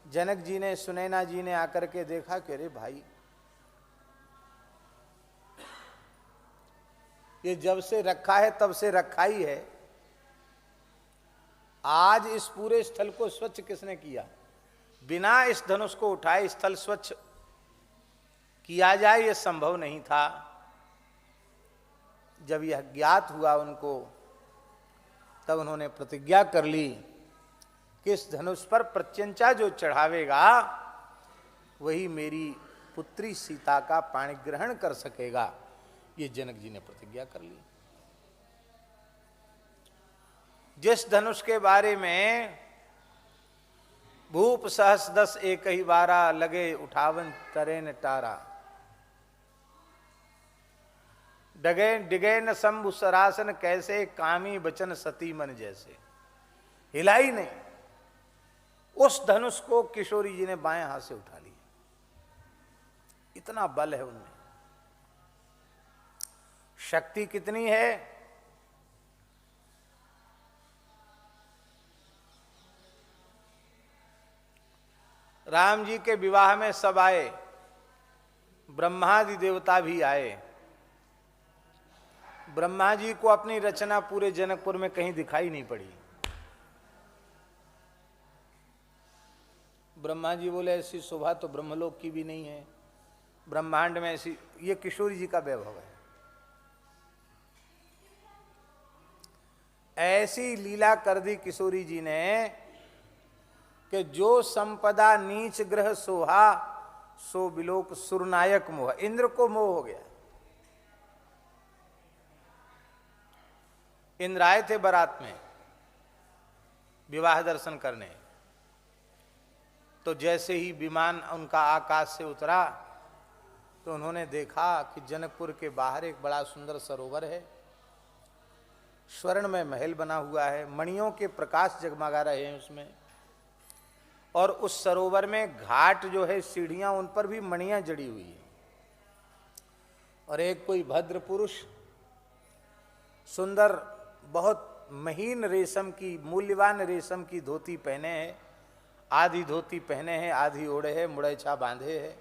जनक जी ने, सुनैना जी ने आकर के देखा कि अरे भाई, ये जब से रखा है तब से रखा ही है, आज इस पूरे स्थल को स्वच्छ किसने किया? बिना इस धनुष को उठाए स्थल स्वच्छ किया जाए यह संभव नहीं था। जब यह ज्ञात हुआ उनको, तब उन्होंने प्रतिज्ञा कर ली कि इस धनुष पर प्रत्यंचा जो चढ़ावेगा वही मेरी पुत्री सीता का पाणी ग्रहण कर सकेगा। ये जनक जी ने प्रतिज्ञा कर ली। जिस धनुष के बारे में भूप सहस 10 एक ही बारा, लगे उठावन तरेन टारा, डगे डिगे न शंभु सरासन, कैसे कामी बचन सती मन जैसे, हिला ही नहीं। उस धनुष को किशोरी जी ने बाएं हाथ से उठा लिया। इतना बल है उनमें, शक्ति कितनी है। राम जी के विवाह में सब आए, ब्रह्मादि देवता भी आए। ब्रह्मा जी को अपनी रचना पूरे जनकपुर में कहीं दिखाई नहीं पड़ी। ब्रह्मा जी बोले ऐसी शोभा तो ब्रह्मलोक की भी नहीं है, ब्रह्मांड में ऐसी। ये किशोरी जी का वैभव है। ऐसी लीला कर दी किशोरी जी ने कि जो संपदा नीच ग्रह सोहा, सो बिलोक सुरनायक मोह। इंद्र को मोह हो गया। इंद्र आए थे बारात में विवाह दर्शन करने, तो जैसे ही विमान उनका आकाश से उतरा तो उन्होंने देखा कि जनकपुर के बाहर एक बड़ा सुंदर सरोवर है, स्वर्ण में महल बना हुआ है, मणियों के प्रकाश जगमगा रहे हैं उसमें, और उस सरोवर में घाट जो है, सीढ़ियां, उन पर भी मणियां जड़ी हुई है। और एक कोई भद्र पुरुष सुंदर, बहुत महीन रेशम की, मूल्यवान रेशम की धोती पहने हैं, आधी धोती पहने हैं, आधी ओढ़े है, मुड़ैछा बांधे है।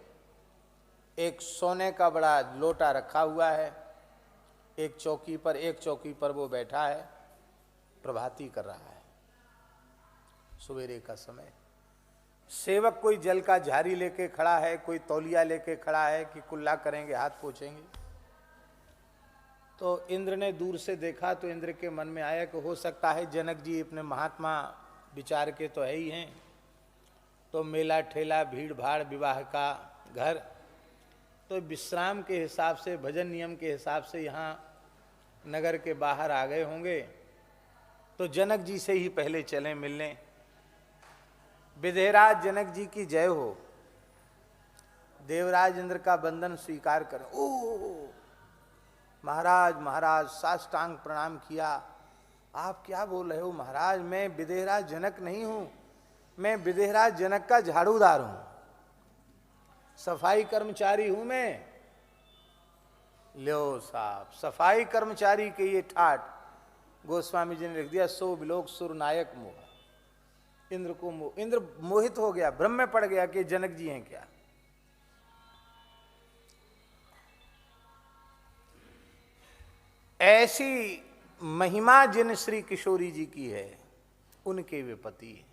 एक सोने का बड़ा लोटा रखा हुआ है एक चौकी पर वो बैठा है, प्रभाती कर रहा है। सवेरे का समय, सेवक कोई जल का झारी लेके खड़ा है, कोई तौलिया लेके खड़ा है कि कुल्ला करेंगे, हाथ पोंछेंगे। तो इंद्र ने दूर से देखा तो इंद्र के मन में आया कि हो सकता है जनक जी अपने महात्मा विचार के तो है ही हैं, तो मेला ठेला, भीड़ भाड़, विवाह का घर, तो विश्राम के हिसाब से, भजन नियम के हिसाब से यहाँ नगर के बाहर आ गए होंगे, तो जनक जी से ही पहले चलें मिलने। विदेहराज जनक जी की जय हो। देवराज इंद्र का बंधन स्वीकार करें। ओ महाराज, महाराज, साष्टांग प्रणाम किया। आप क्या बोल रहे हो महाराज? मैं विदेहराज जनक नहीं हूं, मैं विदेहराज जनक का झाड़ूदार हूं, सफाई कर्मचारी हूं मैं। लो साहब, सफाई कर्मचारी के ये ठाट गोस्वामी जी ने लिख दिया, सो बिलोक सुर नायक मोह। इंद्र को मोह, इंद्र मोहित हो गया, भ्रम में पड़ गया कि जनक जी हैं क्या। ऐसी महिमा जिन श्री किशोरी जी की है, उनके वे पति हैं,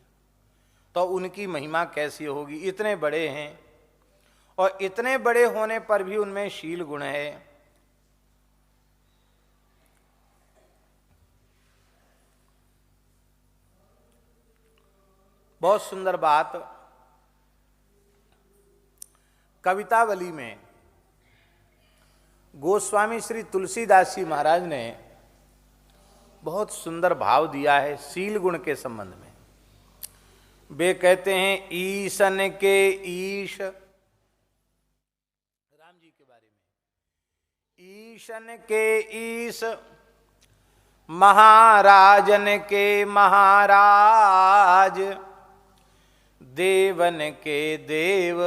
तो उनकी महिमा कैसी होगी? इतने बड़े हैं और इतने बड़े होने पर भी उनमें शील गुण है। बहुत सुंदर बात कवितावली में गोस्वामी श्री तुलसीदास जी महाराज ने बहुत सुंदर भाव दिया है शील गुण के संबंध में। वे कहते हैं, ईशन के ईश, राम जी के बारे में, ईशन के ईश, महाराजन के महाराज, देवन के देव,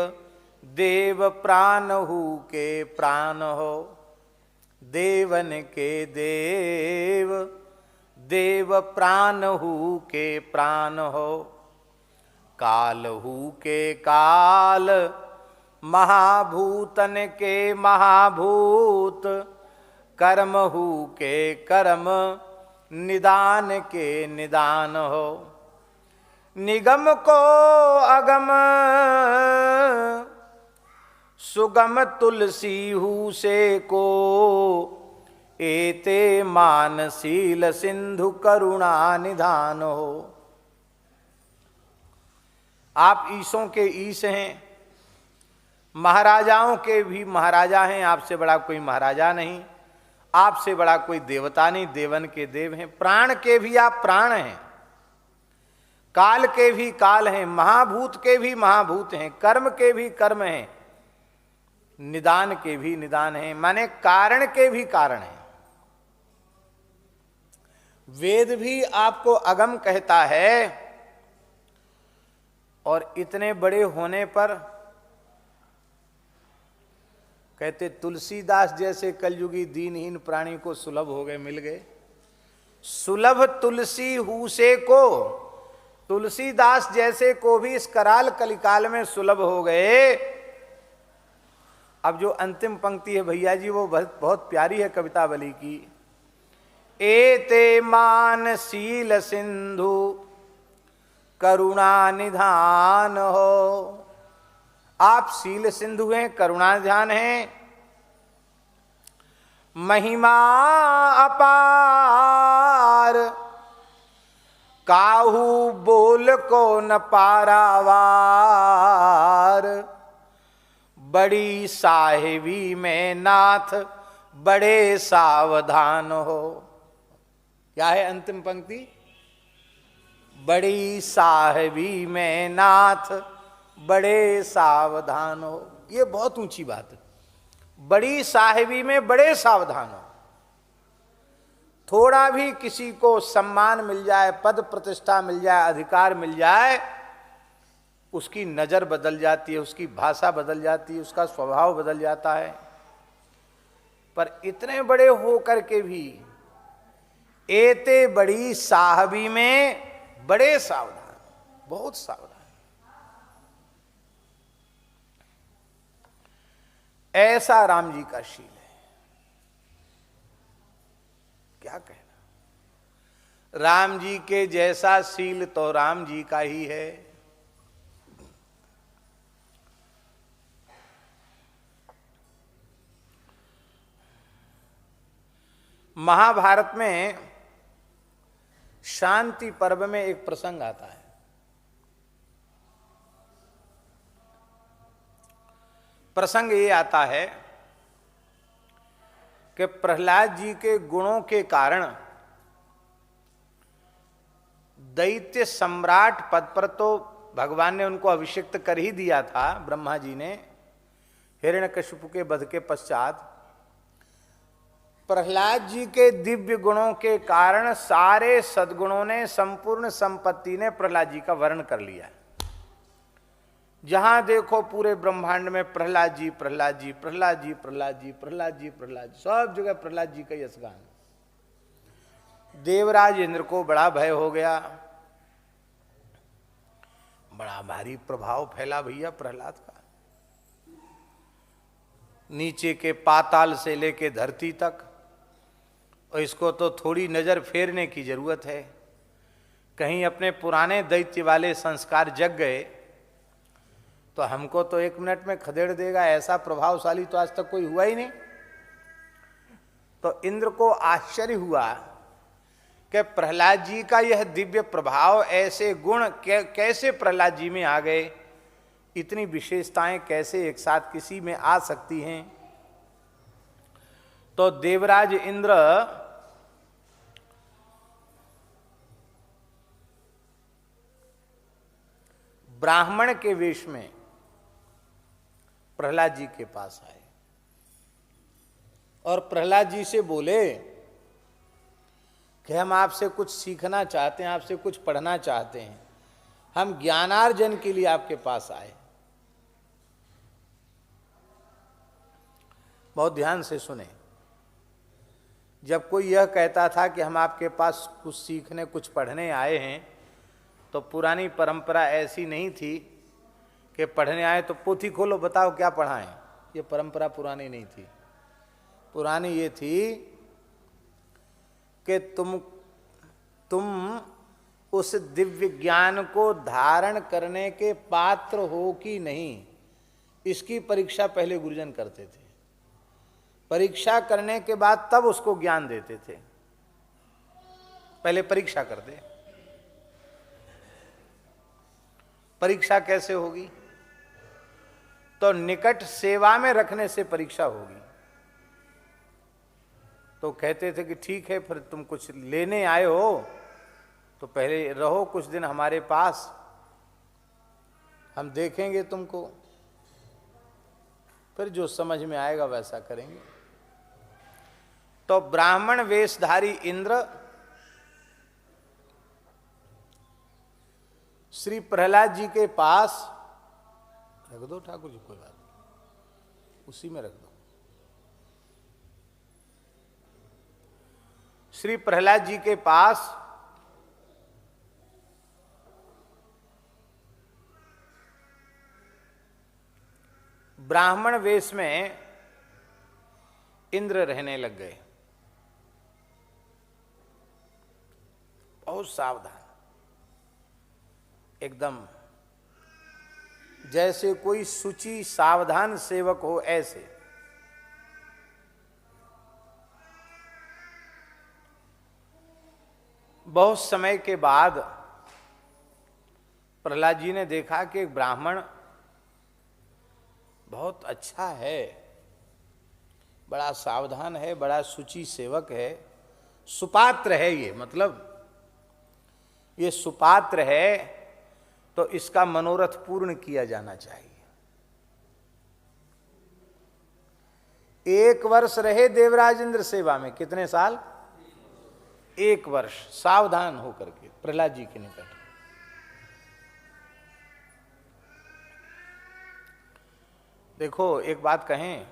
देव प्राणहु के प्राण हो। देवन के देव, देव प्राणहु के प्राण हो। कालहू के काल, महाभूतन के महाभूत, कर्महू के कर्म, निदान के निदान हो। निगम को अगम, सुगम तुलसी हू से को, एते मानशील सिंधु करुणा निधान हो। आप ईसों के ईश हैं, महाराजाओं के भी महाराजा हैं, आपसे बड़ा कोई महाराजा नहीं, आपसे बड़ा कोई देवता नहीं, देवन के देव हैं, प्राण के भी आप प्राण हैं, काल के भी काल हैं, महाभूत के भी महाभूत हैं, कर्म के भी कर्म हैं, निदान के भी निदान हैं, माने कारण के भी कारण हैं। वेद भी आपको अगम कहता है, और इतने बड़े होने पर कहते तुलसीदास जैसे कलयुगी दीनहीन प्राणी को सुलभ हो गए, मिल गए। सुलभ तुलसी हूसे को, तुलसीदास जैसे को भी इस कराल कलिकाल में सुलभ हो गए। अब जो अंतिम पंक्ति है भैया जी, वो बहुत प्यारी है कवितावली की। एते मानशील सिंधु करुणा निधान हो। आप शील सिंधु हैं, करुणा निधान हैं, महिमा अपार, काहू बोल को न पारावार, बड़ी साहिबी में नाथ बड़े सावधान हो। क्या है अंतिम पंक्ति? बड़ी साहिबी में नाथ बड़े सावधान हो। ये बहुत ऊंची बात है, बड़ी साहिबी में बड़े सावधान हो। थोड़ा भी किसी को सम्मान मिल जाए, पद प्रतिष्ठा मिल जाए, अधिकार मिल जाए, उसकी नजर बदल जाती है, उसकी भाषा बदल जाती है, उसका स्वभाव बदल जाता है। पर इतने बड़े होकर के भी एते बड़ी साहबी में बड़े सावधान, बहुत सावधान। ऐसा राम जी का शील है, क्या कहना। राम जी के जैसा शील तो राम जी का ही है। महाभारत में शांति पर्व में एक प्रसंग आता है। प्रसंग ये आता है कि प्रहलाद जी के गुणों के कारण दैत्य सम्राट पद पर तो भगवान ने उनको अभिषिक्त कर ही दिया था, ब्रह्मा जी ने हिरण्यकशिपु के वध के पश्चात। प्रहलाद जी के दिव्य गुणों के कारण सारे सद्गुणों ने, संपूर्ण संपत्ति ने प्रहलाद जी का वर्ण कर लिया। जहां देखो पूरे ब्रह्मांड में प्रहलाद जी प्रहलाद जी प्रहलाद जी प्रहलाद जी प्रहलाद जी प्रहलाद जी, सब जगह प्रहलाद जी का यशगान। देवराज इंद्र को बड़ा भय हो गया, बड़ा भारी प्रभाव फैला भैया प्रहलाद का। नीचे के पाताल से लेके धरती तक, और इसको तो थोड़ी नजर फेरने की जरूरत है। कहीं अपने पुराने दैत्य वाले संस्कार जग गए तो हमको तो 1 मिनट में खदेड़ देगा, ऐसा प्रभावशाली तो आज तक कोई हुआ ही नहीं। तो इंद्र को आश्चर्य हुआ कि प्रहलाद जी का यह दिव्य प्रभाव, ऐसे गुण कैसे प्रहलाद जी में आ गए, इतनी विशेषताएं कैसे एक साथ किसी में आ सकती हैं। तो देवराज इंद्र ब्राह्मण के वेश में प्रहलाद जी के पास आए और प्रहलाद जी से बोले कि हम आपसे कुछ सीखना चाहते हैं, आपसे कुछ पढ़ना चाहते हैं, हम ज्ञानार्जन के लिए आपके पास आए। बहुत ध्यान से सुने। जब कोई यह कहता था कि हम आपके पास कुछ सीखने, कुछ पढ़ने आए हैं, तो पुरानी परंपरा ऐसी नहीं थी कि पढ़ने आए तो पोथी खोलो बताओ क्या पढ़ा है, ये परंपरा पुरानी नहीं थी। पुरानी ये थी कि तुम उस दिव्य ज्ञान को धारण करने के पात्र हो कि नहीं, इसकी परीक्षा पहले गुरुजन करते थे। परीक्षा करने के बाद तब उसको ज्ञान देते थे। पहले परीक्षा कर दे। परीक्षा कैसे होगी? तो निकट सेवा में रखने से परीक्षा होगी। तो कहते थे कि ठीक है, फिर तुम कुछ लेने आए हो तो पहले रहो कुछ दिन हमारे पास, हम देखेंगे तुमको, फिर जो समझ में आएगा वैसा करेंगे। तो ब्राह्मण वेशधारी इंद्र श्री प्रहलाद जी के पास, रख दो ठाकुर जी, कोई बात नहीं, उसी में रख दो। श्री प्रहलाद जी के पास ब्राह्मण वेश में इंद्र रहने लग गए। बहुत सावधान, एकदम जैसे कोई सुचि सावधान सेवक हो ऐसे। बहुत समय के बाद प्रहलाद जी ने देखा कि एक ब्राह्मण बहुत अच्छा है, बड़ा सावधान है, बड़ा सुचि सेवक है, सुपात्र है, ये मतलब ये सुपात्र है, तो इसका मनोरथ पूर्ण किया जाना चाहिए। 1 वर्ष रहे देवराज इंद्र सेवा में। कितने साल? 1 वर्ष सावधान होकर के प्रहलाद जी के निकट। देखो एक बात कहें,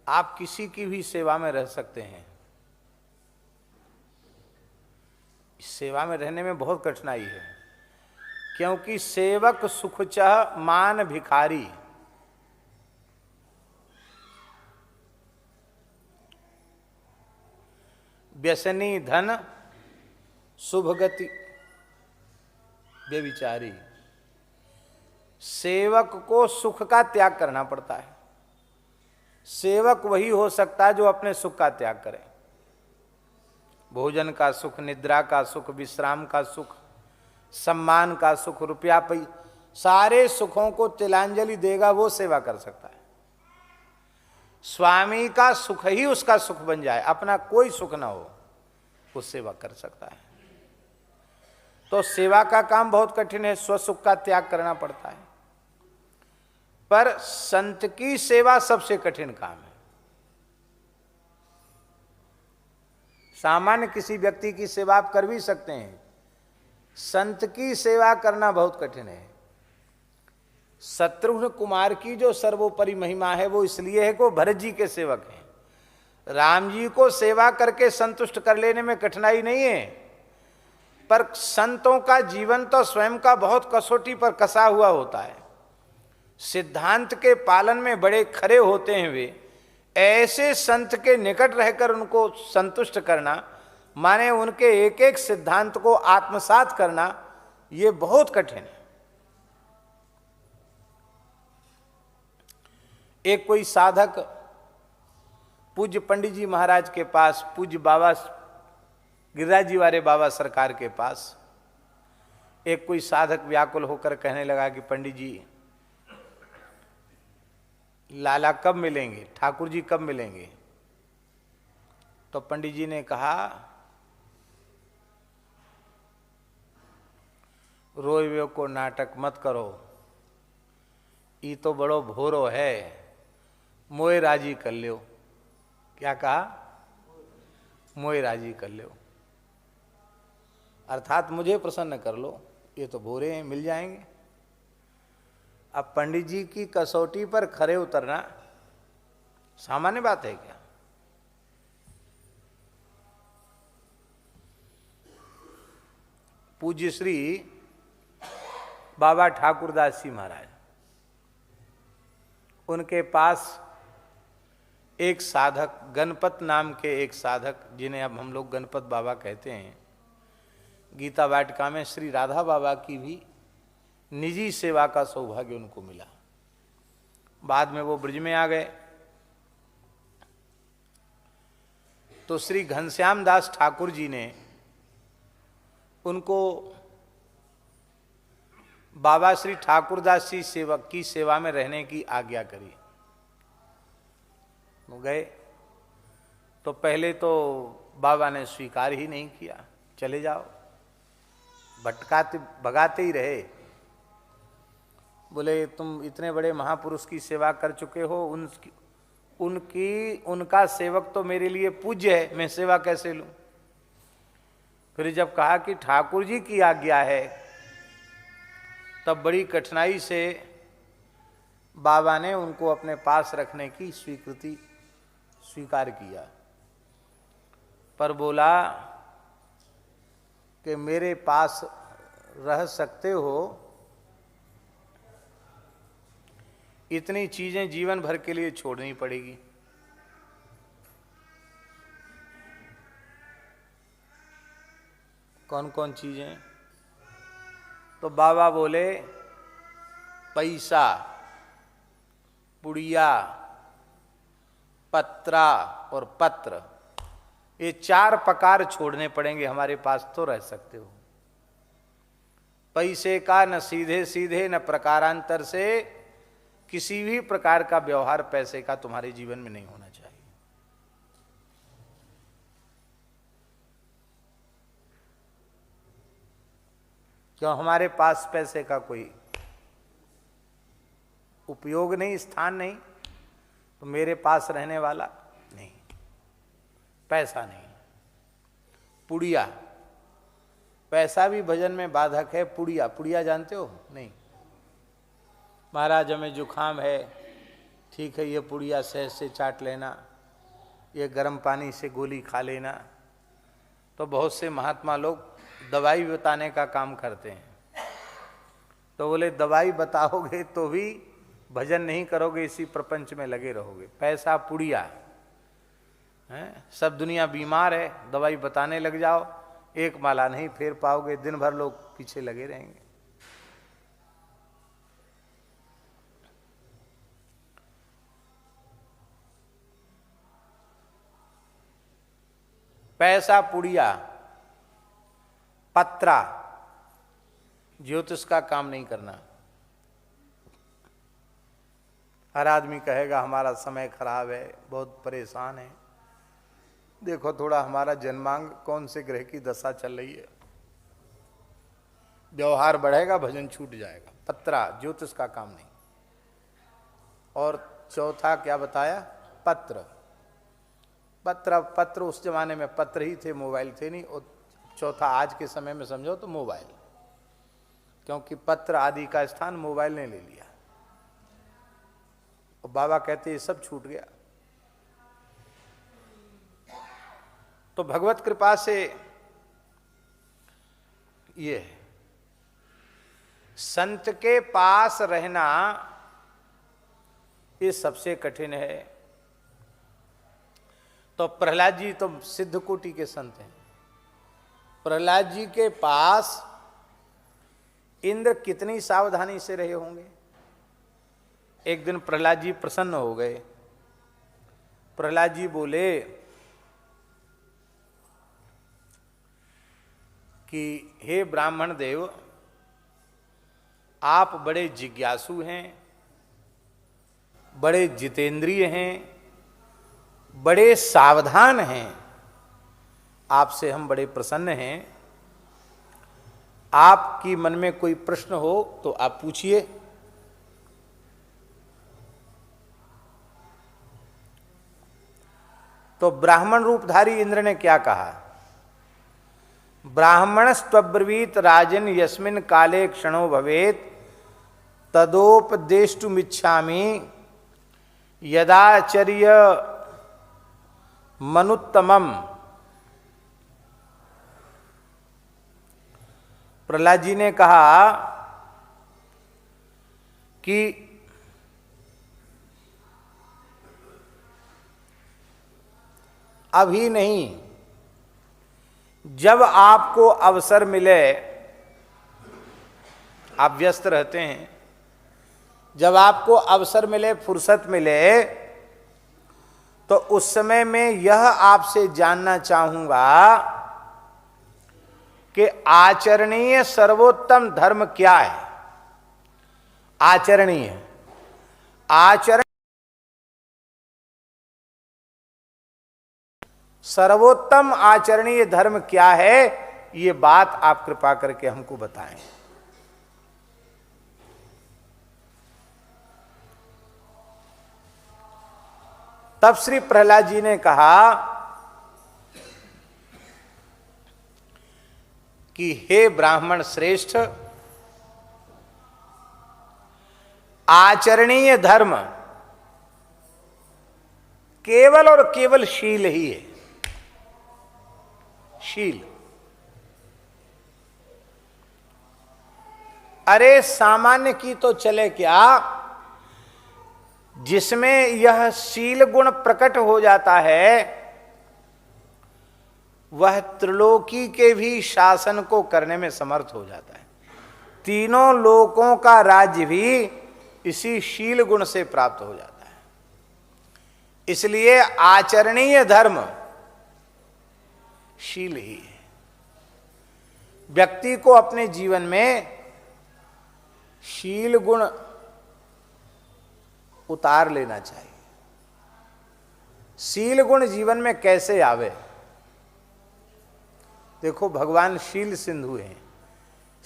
आप किसी की भी सेवा में रह सकते हैं। इस सेवा में रहने में बहुत कठिनाई है, क्योंकि सेवक सुखचह मान भिखारी। व्यसनी धन शुभगति व्यभिचारी। सेवक को सुख का त्याग करना पड़ता है। सेवक वही हो सकता है जो अपने सुख का त्याग करे। भोजन का सुख, निद्रा का सुख, विश्राम का सुख, सम्मान का सुख, रुपया पैसा, सारे सुखों को तिलांजलि देगा वो सेवा कर सकता है। स्वामी का सुख ही उसका सुख बन जाए, अपना कोई सुख ना हो, वो सेवा कर सकता है। तो सेवा का काम बहुत कठिन है, स्वसुख का त्याग करना पड़ता है। पर संत की सेवा सबसे कठिन काम है। सामान्य किसी व्यक्ति की सेवा आप कर भी सकते हैं, संत की सेवा करना बहुत कठिन है। शत्रुघ्न कुमार की जो सर्वोपरि महिमा है वो इसलिए है कि वो भरत जी के सेवक हैं। राम जी को सेवा करके संतुष्ट कर लेने में कठिनाई नहीं है, पर संतों का जीवन तो स्वयं का बहुत कसौटी पर कसा हुआ होता है। सिद्धांत के पालन में बड़े खरे होते हैं वे। ऐसे संत के निकट रहकर उनको संतुष्ट करना, माने उनके एक एक सिद्धांत को आत्मसात करना, ये बहुत कठिन है। एक कोई साधक पूज्य पंडित जी महाराज के पास, पूज्य बाबा गिरिराज जी वाले बाबा सरकार के पास, एक कोई साधक व्याकुल होकर कहने लगा कि पंडित जी लाला कब मिलेंगे, ठाकुर जी कब मिलेंगे? तो पंडित जी ने कहा, रोइवे को नाटक मत करो, ई तो बड़ो भोरो है, मोए राजी कर लो। क्या कहा? मोए राजी कर लो, अर्थात मुझे प्रसन्न कर लो, ये तो भोरे हैं, मिल जाएंगे। अब पंडित जी की कसौटी पर खरे उतरना सामान्य बात है क्या? पूज्य श्री बाबा ठाकुरदास जी महाराज, उनके पास एक साधक, गणपत नाम के एक साधक, जिन्हें अब हम लोग गणपत बाबा कहते हैं, गीता वाटिका में श्री राधा बाबा की भी निजी सेवा का सौभाग्य उनको मिला। बाद में वो ब्रज में आ गए तो श्री घनश्याम दास ठाकुर जी ने उनको बाबा श्री ठाकुरदास जी सेवक की सेवा में रहने की आज्ञा करी। वो गए तो पहले तो बाबा ने स्वीकार ही नहीं किया, चले जाओ, भटकाते भगाते ही रहे। बोले तुम इतने बड़े महापुरुष की सेवा कर चुके हो, उनका सेवक तो मेरे लिए पूज्य है, मैं सेवा कैसे लूं। फिर जब कहा कि ठाकुर जी की आज्ञा है, तब बड़ी कठिनाई से बाबा ने उनको अपने पास रखने की स्वीकृति स्वीकार किया, पर बोला कि मेरे पास रह सकते हो, इतनी चीजें जीवन भर के लिए छोड़नी पड़ेगी। कौन कौन चीजें? तो बाबा बोले पैसा, पुड़िया, पत्रा और पत्र, ये 4 प्रकार छोड़ने पड़ेंगे, हमारे पास तो रह सकते हो। पैसे का न सीधे सीधे न प्रकारांतर से किसी भी प्रकार का व्यवहार पैसे का तुम्हारे जीवन में नहीं होना चाहिए। क्यों? हमारे पास पैसे का कोई उपयोग नहीं, स्थान नहीं, तो मेरे पास रहने वाला नहीं, पैसा नहीं। पुड़िया, पैसा भी भजन में बाधक है। पुड़िया, पुड़िया जानते हो? नहीं। महाराज हमें जुखाम है, ठीक है, ये पुड़िया सहज से चाट लेना, ये गर्म पानी से गोली खा लेना। तो बहुत से महात्मा लोग दवाई बताने का काम करते हैं। तो बोले दवाई बताओगे तो भी भजन नहीं करोगे, इसी प्रपंच में लगे रहोगे। पैसा पुड़िया है, सब दुनिया बीमार है, दवाई बताने लग जाओ, एक माला नहीं फेर पाओगे, दिन भर लोग पीछे लगे रहेंगे। पैसा पुड़िया, पत्रा, ज्योतिष का काम नहीं करना। हर आदमी कहेगा हमारा समय खराब है, बहुत परेशान है, देखो थोड़ा हमारा जन्मांग कौन से ग्रह की दशा चल रही है, व्यवहार बढ़ेगा, भजन छूट जाएगा। पत्रा, ज्योतिष का काम नहीं। और चौथा क्या बताया? पत्र। पत्र उस जमाने में पत्र ही थे, मोबाइल थे नहीं। और चौथा आज के समय में समझो तो मोबाइल, क्योंकि पत्र आदि का स्थान मोबाइल ने ले लिया। और बाबा कहते ये सब छूट गया। तो भगवत कृपा से ये संत के पास रहना ये सबसे कठिन है। तो प्रहलाद जी तो सिद्ध कोटि के संत हैं। प्रहलाद जी के पास इंद्र कितनी सावधानी से रहे होंगे। एक दिन प्रहलाद जी प्रसन्न हो गए। प्रहलाद जी बोले कि हे ब्राह्मण देव, आप बड़े जिज्ञासु हैं, बड़े जितेंद्रिय हैं, बड़े सावधान हैं, आपसे हम बड़े प्रसन्न हैं। आपकी मन में कोई प्रश्न हो तो आप पूछिए। तो ब्राह्मण रूपधारी इंद्र ने क्या कहा? ब्राह्मणस्त्वब्रवीत राजन यस्मिन् काले क्षणो भवेत् तदोपदेष्टुमिच्छामि यदाचर्य मनुत्तमम्। प्रहलाद जी ने कहा कि अभी नहीं, जब आपको अवसर मिले, आप व्यस्त रहते हैं, जब आपको अवसर मिले, फुर्सत मिले, तो उस समय में यह आपसे जानना चाहूंगा कि आचरणीय सर्वोत्तम धर्म क्या है। आचरणीय, आचरण सर्वोत्तम आचरणीय धर्म क्या है, ये बात आप कृपा करके हमको बताएं। तब श्री प्रहलाद जी ने कहा कि हे ब्राह्मण श्रेष्ठ, आचरणीय धर्म केवल और केवल शील ही है। शील। अरे सामान्य की तो चले क्या, जिसमें यह शील गुण प्रकट हो जाता है, वह त्रिलोकी के भी शासन को करने में समर्थ हो जाता है। तीनों लोकों का राज्य भी इसी शील गुण से प्राप्त हो जाता है। इसलिए आचरणीय धर्म शील ही है। व्यक्ति को अपने जीवन में शील गुण उतार लेना चाहिए। शील गुण जीवन में कैसे आवे? देखो, भगवान शील सिंधु हैं।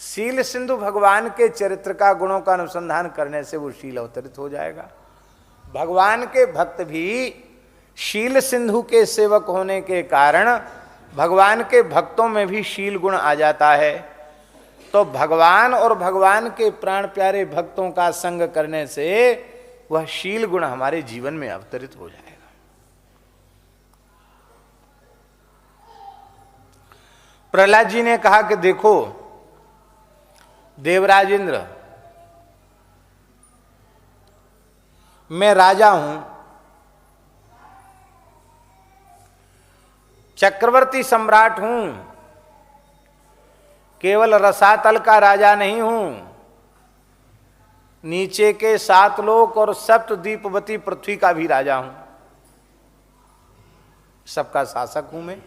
शील सिंधु भगवान के चरित्र का, गुणों का अनुसंधान करने से वो शील अवतरित हो जाएगा। भगवान के भक्त भी शील सिंधु के सेवक होने के कारण भगवान के भक्तों में भी शील गुण आ जाता है। तो भगवान और भगवान के प्राण प्यारे भक्तों का संग करने से वह शील गुण हमारे जीवन में अवतरित हो जाएगा। प्रहलाद जी ने कहा कि देखो देवराज इंद्र, मैं राजा हूं, चक्रवर्ती सम्राट हूं, केवल रसातल का राजा नहीं हूं, नीचे के 7 लोक और सप्तद्वीपवती पृथ्वी का भी राजा हूं, सबका शासक हूं मैं।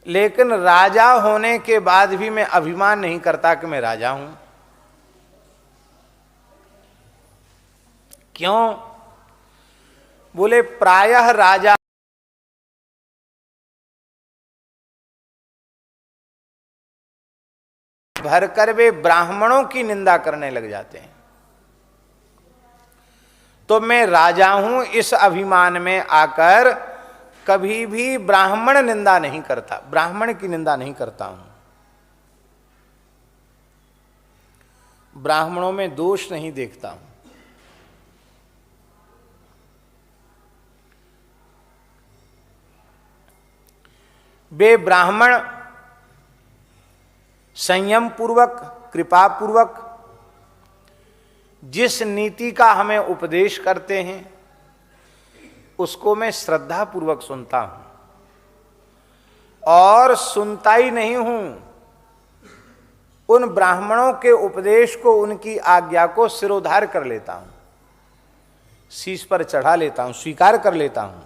लेकिन राजा होने के बाद भी मैं अभिमान नहीं करता कि मैं राजा हूं। क्यों? बोले प्रायः राजा भरकर वे ब्राह्मणों की निंदा करने लग जाते हैं। तो मैं राजा हूं इस अभिमान में आकर कभी भी ब्राह्मण निंदा नहीं करता, ब्राह्मण की निंदा नहीं करता हूं। ब्राह्मणों में दोष नहीं देखता हूं। वे ब्राह्मण संयम पूर्वक, कृपा पूर्वक जिस नीति का हमें उपदेश करते हैं उसको मैं श्रद्धा पूर्वक सुनता हूं, और सुनता ही नहीं हूं, उन ब्राह्मणों के उपदेश को, उनकी आज्ञा को सिरोधार कर लेता हूं, शीश पर चढ़ा लेता हूं, स्वीकार कर लेता हूं।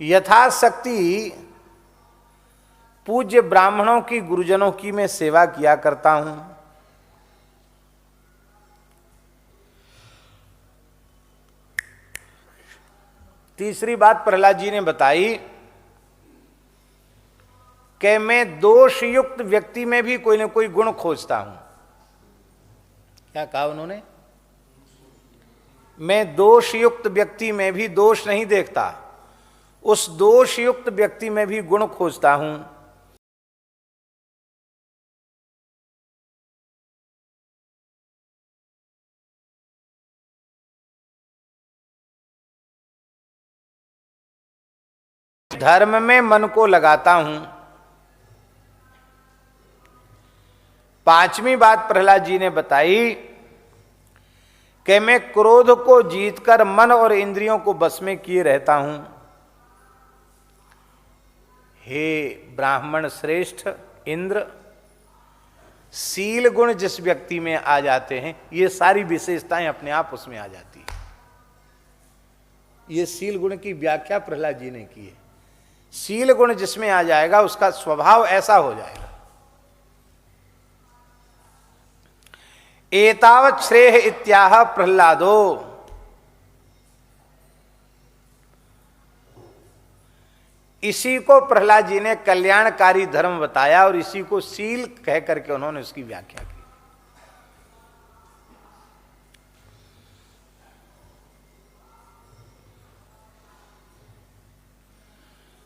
यथाशक्ति पूज्य ब्राह्मणों की, गुरुजनों की मैं सेवा किया करता हूं। तीसरी बात प्रहलाद जी ने बताई कि मैं दोष युक्त व्यक्ति में भी कोई ना कोई गुण खोजता हूं। क्या कहा उन्होंने? मैं दोष युक्त व्यक्ति में भी दोष नहीं देखता, उस दोष युक्त व्यक्ति में भी गुण खोजता हूं। धर्म में मन को लगाता हूं। पांचवी बात प्रहलाद जी ने बताई कि मैं क्रोध को जीतकर मन और इंद्रियों को बस में किए रहता हूं। हे ब्राह्मण श्रेष्ठ इंद्र, शील गुण जिस व्यक्ति में आ जाते हैं, ये सारी विशेषताएं अपने आप उसमें आ जाती है। ये शील गुण की व्याख्या प्रहलाद जी ने की है। शील गुण जिसमें आ जाएगा उसका स्वभाव ऐसा हो जाएगा। एतावत् श्रेय इत्याह प्रहलादो, इसी को प्रहलाद जी ने कल्याणकारी धर्म बताया और इसी को शील कह करके उन्होंने उसकी व्याख्या की।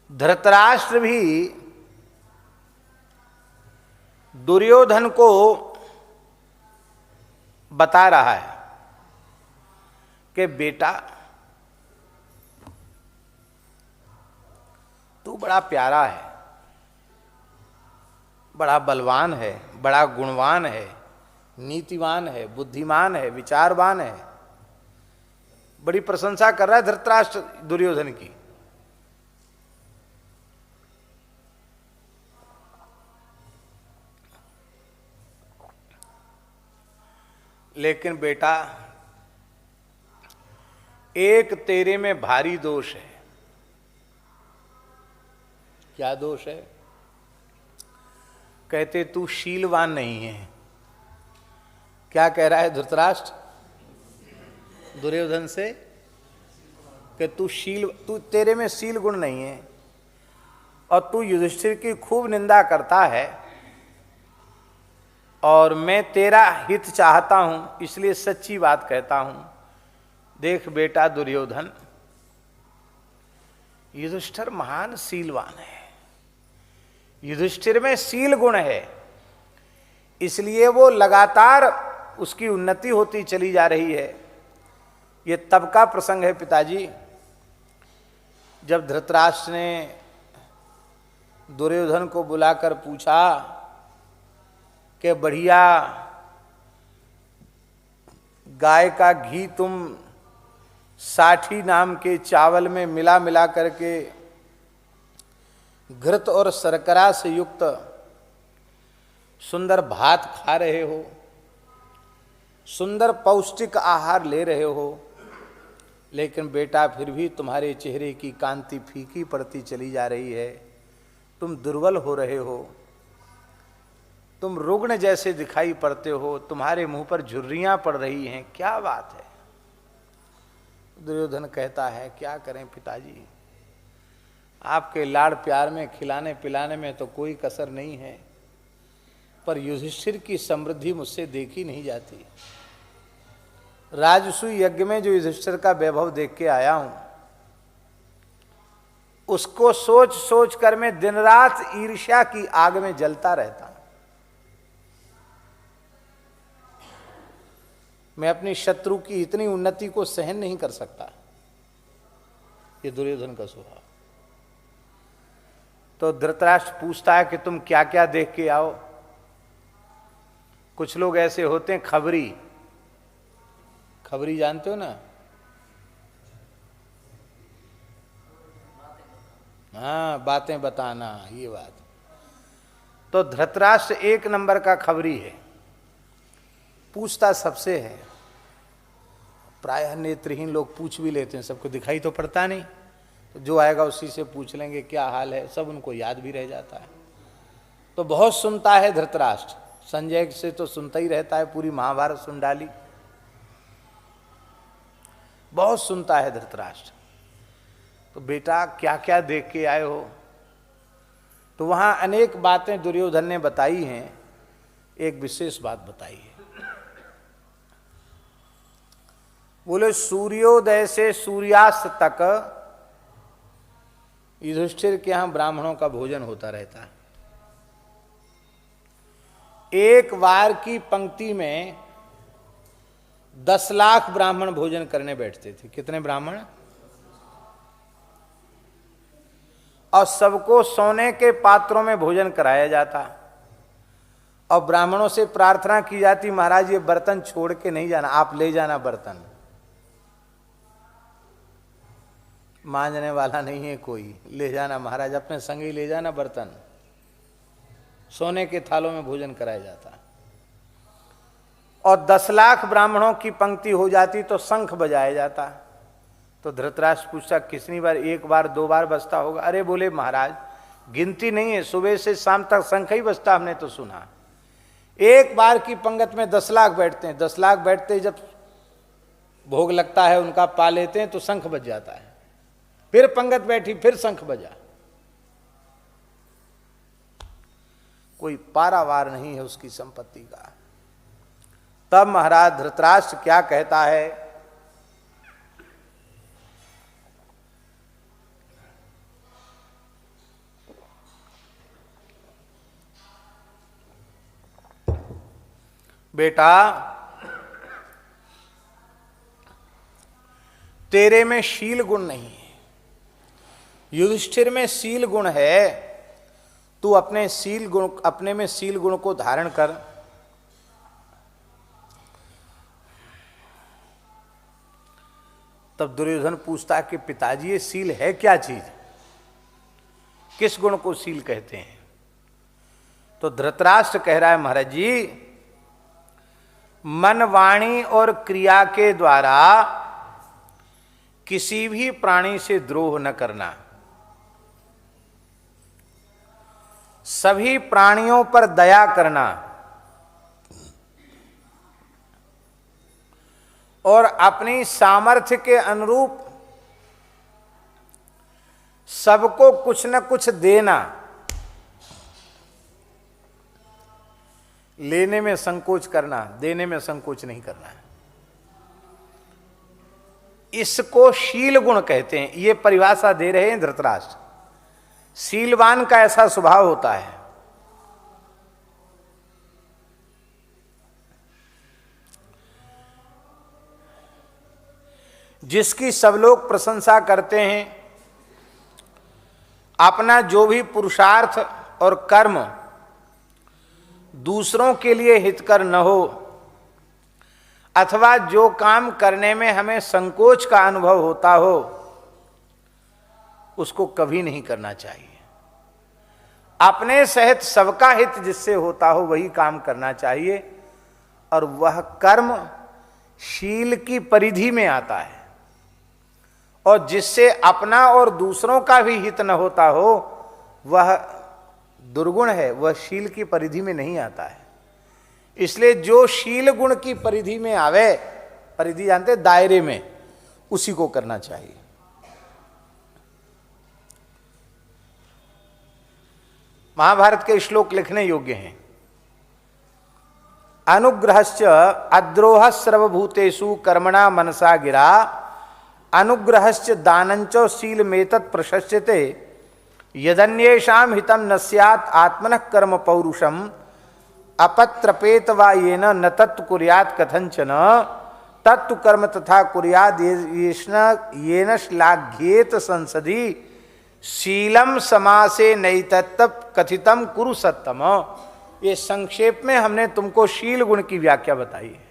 धृतराष्ट्र भी दुर्योधन को बता रहा है कि बेटा तू बड़ा प्यारा है, बड़ा बलवान है, बड़ा गुणवान है, नीतिवान है, बुद्धिमान है, विचारवान है। बड़ी प्रशंसा कर रहा है धृतराष्ट्र दुर्योधन की। लेकिन बेटा एक तेरे में भारी दोष है। क्या दोष है? कहते तू शीलवान नहीं है। क्या कह रहा है धृतराष्ट्र दुर्योधन से? कि तू तेरे में शील गुण नहीं है और तू युधिष्ठिर की खूब निंदा करता है और मैं तेरा हित चाहता हूं, इसलिए सच्ची बात कहता हूं। देख बेटा दुर्योधन, युधिष्ठिर महान शीलवान है, युधिष्ठिर में शील गुण है, इसलिए वो लगातार उसकी उन्नति होती चली जा रही है। ये तब का प्रसंग है पिताजी, जब धृतराष्ट्र ने दुर्योधन को बुलाकर पूछा कि बढ़िया गाय का घी तुम 60 नाम के चावल में मिला मिला करके घृत और शर्करा से युक्त सुंदर भात खा रहे हो, सुंदर पौष्टिक आहार ले रहे हो, लेकिन बेटा फिर भी तुम्हारे चेहरे की कांति फीकी पड़ती चली जा रही है, तुम दुर्बल हो रहे हो, तुम रुग्ण जैसे दिखाई पड़ते हो, तुम्हारे मुंह पर झुर्रियां पड़ रही हैं, क्या बात है? दुर्योधन कहता है क्या करें पिताजी, आपके लाड़ प्यार में खिलाने पिलाने में तो कोई कसर नहीं है, पर युधिष्ठिर की समृद्धि मुझसे देखी नहीं जाती। राजसूय यज्ञ में जो युधिष्ठिर का वैभव देख के आया हूं, उसको सोच सोच कर मैं दिन रात ईर्ष्या की आग में जलता रहता हूं। मैं अपनी शत्रु की इतनी उन्नति को सहन नहीं कर सकता। ये दुर्योधन का स्वभाव। तो धृतराष्ट्र पूछता है कि तुम क्या क्या देख के आओ। कुछ लोग ऐसे होते हैं खबरी, खबरी जानते हो ना? हाँ, बातें बताना, ये बात। तो धृतराष्ट्र एक नंबर का खबरी है, पूछता सबसे है। प्रायः नेत्रहीन लोग पूछ भी लेते हैं, सबको दिखाई तो पड़ता नहीं, तो जो आएगा उसी से पूछ लेंगे क्या हाल है, सब उनको याद भी रह जाता है। तो बहुत सुनता है धृतराष्ट्र, संजय से तो सुनता ही रहता है, पूरी महाभारत सुन डाली, बहुत सुनता है धृतराष्ट्र। तो बेटा क्या क्या देख के आए हो? तो वहां अनेक बातें दुर्योधन ने बताई हैं, एक विशेष बात बताई है। बोले सूर्योदय से सूर्यास्त तक युधिष्ठिर के यहां ब्राह्मणों का भोजन होता रहता है। एक बार की पंक्ति में 10 लाख ब्राह्मण भोजन करने बैठते थे। कितने ब्राह्मण? और सबको सोने के पात्रों में भोजन कराया जाता और ब्राह्मणों से प्रार्थना की जाती, महाराज ये बर्तन छोड़ के नहीं जाना, आप ले जाना बर्तन, मांजने वाला नहीं है कोई, ले जाना महाराज, अपने संग ही ले जाना बर्तन। सोने के थालों में भोजन कराया जाता। और 10 लाख ब्राह्मणों की पंक्ति हो जाती तो शंख बजाया जाता। तो धृतराष्ट्र पूछता कितनी बार, 1 बार 2 बार बजता होगा? अरे बोले महाराज गिनती नहीं है, सुबह से शाम तक शंख ही बजता, हमने तो सुना। 1 बार की पंगत में 10 लाख बैठते हैं, 10 लाख बैठते जब भोग लगता है उनका पा लेते हैं तो शंख बज जाता है, फिर पंगत बैठी फिर शंख बजा। कोई पारावार नहीं है उसकी संपत्ति का। तब महाराज धृतराष्ट्र क्या कहता है, बेटा तेरे में शील गुण नहीं है, युधिष्ठिर में शील गुण है, तू अपने में शील गुण को धारण कर। तब दुर्योधन पूछता कि पिताजी ये शील है क्या चीज, किस गुण को शील कहते हैं? तो धृतराष्ट्र कह रहा है महाराज जी, मन वाणी और क्रिया के द्वारा किसी भी प्राणी से द्रोह न करना, सभी प्राणियों पर दया करना और अपनी सामर्थ्य के अनुरूप सबको कुछ न कुछ देना, लेने में संकोच करना, देने में संकोच नहीं करना, इसको शील गुण कहते हैं। ये परिभाषा दे रहे हैं धृतराष्ट्र। शीलवान का ऐसा स्वभाव होता है। जिसकी सब लोग प्रशंसा करते हैं, अपना जो भी पुरुषार्थ और कर्म दूसरों के लिए हितकर न हो, अथवा जो काम करने में हमें संकोच का अनुभव होता हो, उसको कभी नहीं करना चाहिए। अपने सहित सबका हित जिससे होता हो वही काम करना चाहिए, और वह कर्म शील की परिधि में आता है। और जिससे अपना और दूसरों का भी हित न होता हो वह दुर्गुण है, वह शील की परिधि में नहीं आता है। इसलिए जो शील गुण की परिधि में आवे, परिधि जानते दायरे में, उसी को करना चाहिए। महाभारत के श्लोक लिखने योग्य हैं। अनुग्रहश्च अद्रोह सर्वभूतेषु कर्मणा मनसा गिरा, अनुग्रहश्च दानंच शीलमेतत् प्रशस्यते, यदन्येषां हितं न स्यात् आत्मनः कर्म पौरुषम, अपत्रपेत वा येन न तत्तु कुर्यात् कथंचन, तत्तु कर्म तथा कुर्याद् येन श्लाघ्येत संसदि, शीलम समासे नैतत्त कथितम कुरु सत्तम। ये संक्षेप में हमने तुमको शील गुण की व्याख्या बताई है।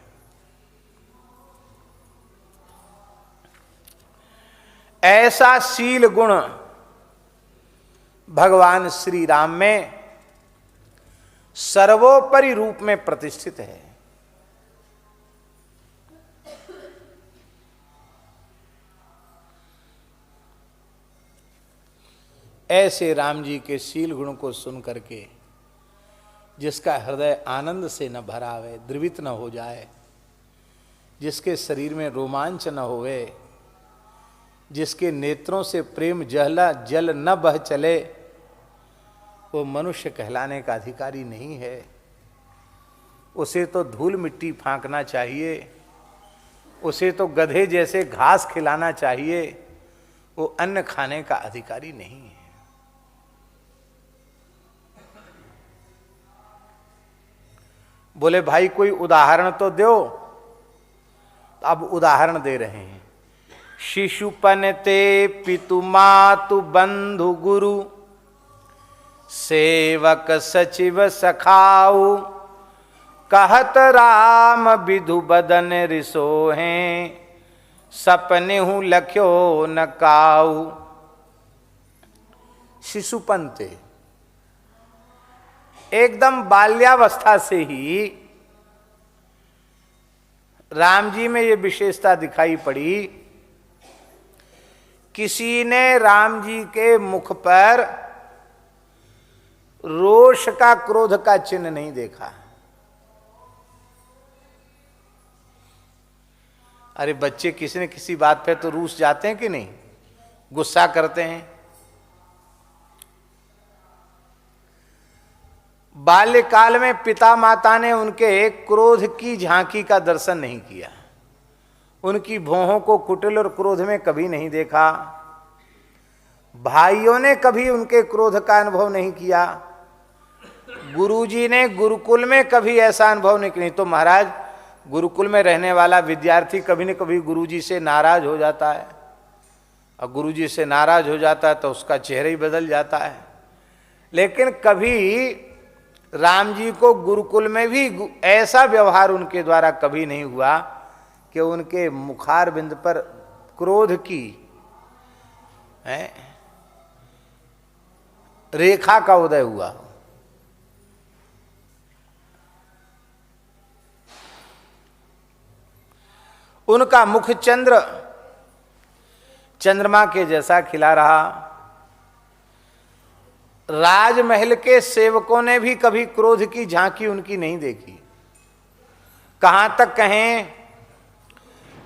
ऐसा शील गुण भगवान श्री राम में सर्वोपरि रूप में प्रतिष्ठित है। ऐसे राम जी के शील गुण को सुन करके जिसका हृदय आनंद से न भरावे, द्रवित न हो जाए, जिसके शरीर में रोमांच न होवे, जिसके नेत्रों से प्रेम जल न बह चले, वो मनुष्य कहलाने का अधिकारी नहीं है। उसे तो धूल मिट्टी फांकना चाहिए, उसे तो गधे जैसे घास खिलाना चाहिए, वो अन्न खाने का अधिकारी नहीं है। बोले भाई कोई उदाहरण तो दो। अब उदाहरण दे रहे हैं। शिशुपन ते पितु मातु बंधु गुरु सेवक सचिव सखाऊ कहत राम विधु बदन रिसोहें सपने हूं लख्यो न काऊ। शिशुपन थे, एकदम बाल्यावस्था से ही राम जी में ये विशेषता दिखाई पड़ी। किसी ने राम जी के मुख पर रोष का, क्रोध का चिन्ह नहीं देखा। अरे बच्चे किसी न किसी बात पे तो रूठ जाते हैं कि नहीं, गुस्सा करते हैं। बाल्यकाल में पिता माता ने उनके क्रोध की झांकी का दर्शन नहीं किया, उनकी भौहों को कुटिल और क्रोध में कभी नहीं देखा। भाइयों ने कभी उनके क्रोध का अनुभव नहीं किया। गुरुजी ने गुरुकुल में कभी ऐसा अनुभव नहीं किया। तो महाराज, गुरुकुल में रहने वाला विद्यार्थी कभी न कभी गुरुजी से नाराज हो जाता है, और गुरुजी से नाराज हो जाता है तो उसका चेहरा ही बदल जाता है। लेकिन कभी राम जी को गुरुकुल में भी ऐसा व्यवहार उनके द्वारा कभी नहीं हुआ कि उनके मुखार बिंद पर क्रोध की रेखा का उदय हुआ। उनका मुख चंद्रमा के जैसा खिला रहा। राजमहल के सेवकों ने भी कभी क्रोध की झांकी उनकी नहीं देखी। कहां तक कहें,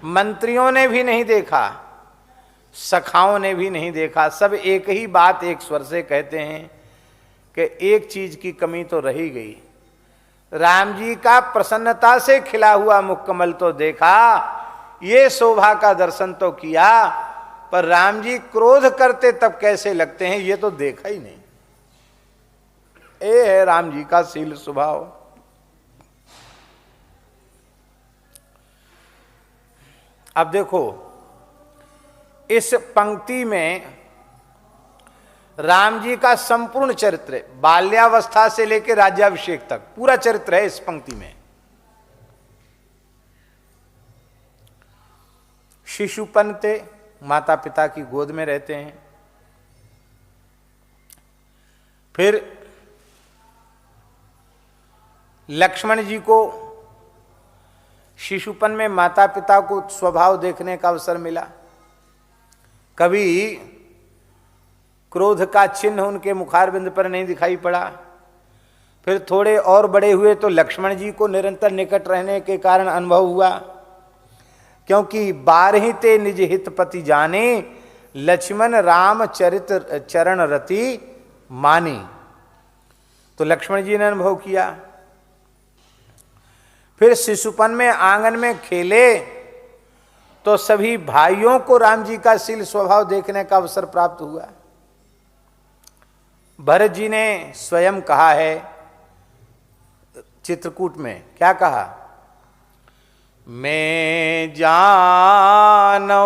मंत्रियों ने भी नहीं देखा, सखाओं ने भी नहीं देखा। सब एक ही बात एक स्वर से कहते हैं कि एक चीज की कमी तो रही गई। राम जी का प्रसन्नता से खिला हुआ मुखकमल तो देखा, ये शोभा का दर्शन तो किया, पर राम जी क्रोध करते तब कैसे लगते हैं ये तो देखा ही नहीं। ये है राम जी का शील स्वभाव। अब देखो, इस पंक्ति में राम जी का संपूर्ण चरित्र, बाल्यावस्था से लेकर राज्याभिषेक तक पूरा चरित्र है इस पंक्ति में। शिशुपन थे, माता पिता की गोद में रहते हैं। फिर लक्ष्मण जी को शिशुपन में माता पिता को स्वभाव देखने का अवसर मिला। कभी क्रोध का चिन्ह उनके मुखारबिंद पर नहीं दिखाई पड़ा। फिर थोड़े और बड़े हुए तो लक्ष्मण जी को निरंतर निकट रहने के कारण अनुभव हुआ, क्योंकि बारही ते निज हित पति जाने लक्ष्मण राम चरित चरण रति मानी। तो लक्ष्मण जी ने अनुभव किया। फिर शिशुपन में आंगन में खेले तो सभी भाइयों को राम जी का शील स्वभाव देखने का अवसर प्राप्त हुआ। भरत जी ने स्वयं कहा है चित्रकूट में, क्या कहा? मैं जानो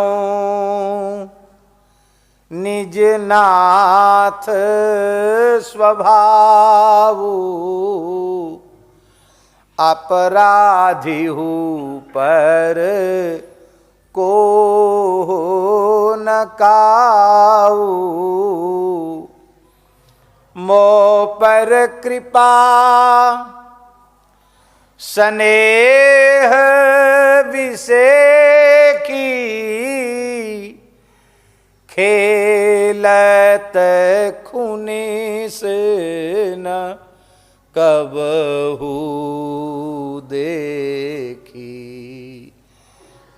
निज नाथ स्वभाव अपराधी हूँ पर को न काऊ मो पर कृपा स्नेह विषेखी खेलत खूनी से न कबहू देखी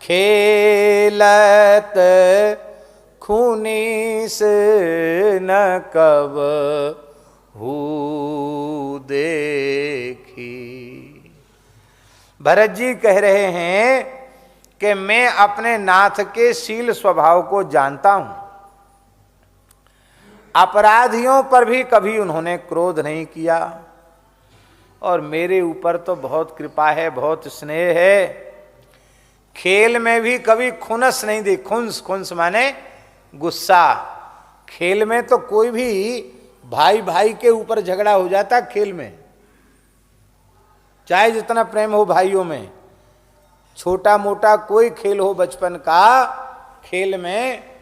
खेलत खूनी से न कबहू देखी। भरत जी कह रहे हैं कि मैं अपने नाथ के शील स्वभाव को जानता हूं। अपराधियों पर भी कभी उन्होंने क्रोध नहीं किया और मेरे ऊपर तो बहुत कृपा है, बहुत स्नेह है। खेल में भी कभी खुनस नहीं दी। खुंस, खुंस माने गुस्सा। खेल में तो कोई भी भाई भाई के ऊपर झगड़ा हो जाता खेल में, चाहे जितना प्रेम हो भाइयों में। छोटा मोटा कोई खेल हो बचपन का, खेल में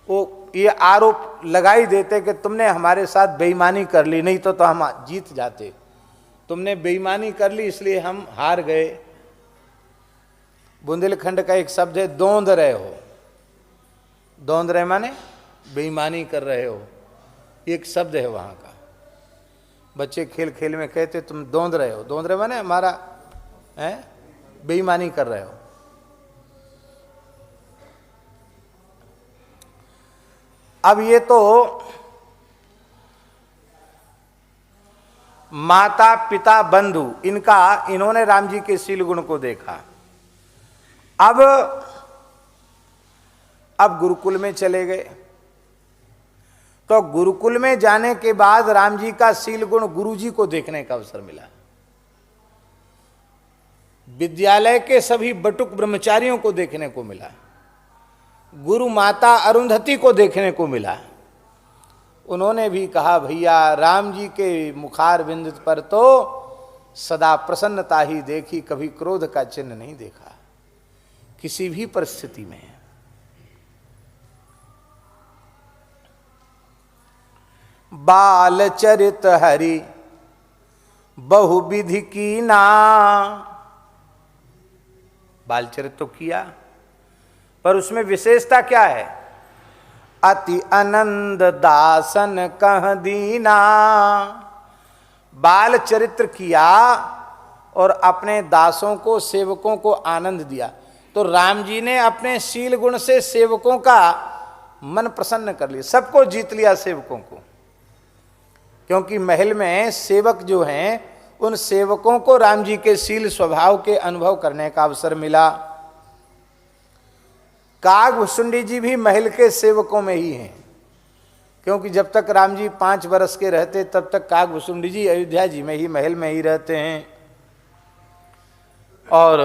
वो ये आरोप लगाई देते कि तुमने हमारे साथ बेईमानी कर ली, नहीं तो हम जीत जाते। तुमने बेईमानी कर ली इसलिए हम हार गए। बुंदेलखंड का एक शब्द है दौंध रहे हो। दौंध रहे माने बेईमानी कर रहे हो, एक शब्द है वहां का। बच्चे खेल खेल में कहते तुम दौंध रहे हो। दौंध रहे माने हमारा है बेईमानी कर रहे हो। अब ये तो माता पिता बंधु इन्होंने राम जी के शील गुण को देखा। अब गुरुकुल में चले गए, तो गुरुकुल में जाने के बाद राम जी का शील गुण गुरु जी को देखने का अवसर मिला। विद्यालय के सभी बटुक ब्रह्मचारियों को देखने को मिला। गुरु माता अरुंधति को देखने को मिला। उन्होंने भी कहा भैया राम जी के मुखार बिंद पर तो सदा प्रसन्नता ही देखी, कभी क्रोध का चिन्ह नहीं देखा किसी भी परिस्थिति में। बाल चरित हरि बहुविधि की ना। बाल चरित तो किया, पर उसमें विशेषता क्या है? अति आनंद दासन कह दीना। बाल चरित्र किया और अपने दासों को, सेवकों को आनंद दिया। तो राम जी ने अपने शील गुण से सेवकों का मन प्रसन्न कर लिया, सबको जीत लिया सेवकों को। क्योंकि महल में सेवक जो हैं, उन सेवकों को राम जी के शील स्वभाव के अनुभव करने का अवसर मिला। कागभुसुंडी जी भी महल के सेवकों में ही हैं, क्योंकि जब तक राम जी 5 वर्ष के रहते तब तक कागभुसुंडी जी अयोध्या जी में ही, महल में ही रहते हैं। और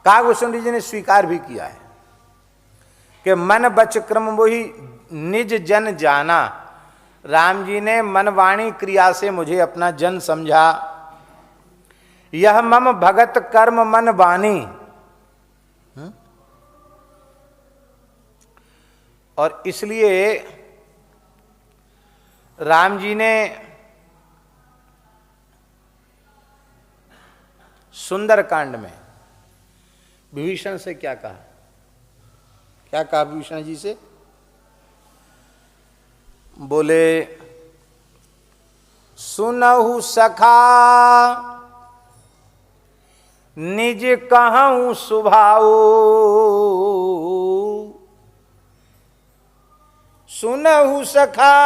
कागभुसुंडी जी ने स्वीकार भी किया है कि मन बच क्रम मोहि निज जन जाना। राम जी ने मन वाणी क्रिया से मुझे अपना जन समझा। यह मम भगत कर्म मन वाणी। और इसलिए राम जी ने सुंदरकांड में विभीषण से क्या कहा? क्या कहा विभीषण जी से? बोले सुनहु सखा निज कहूं सुभाओ। सुनहु सखा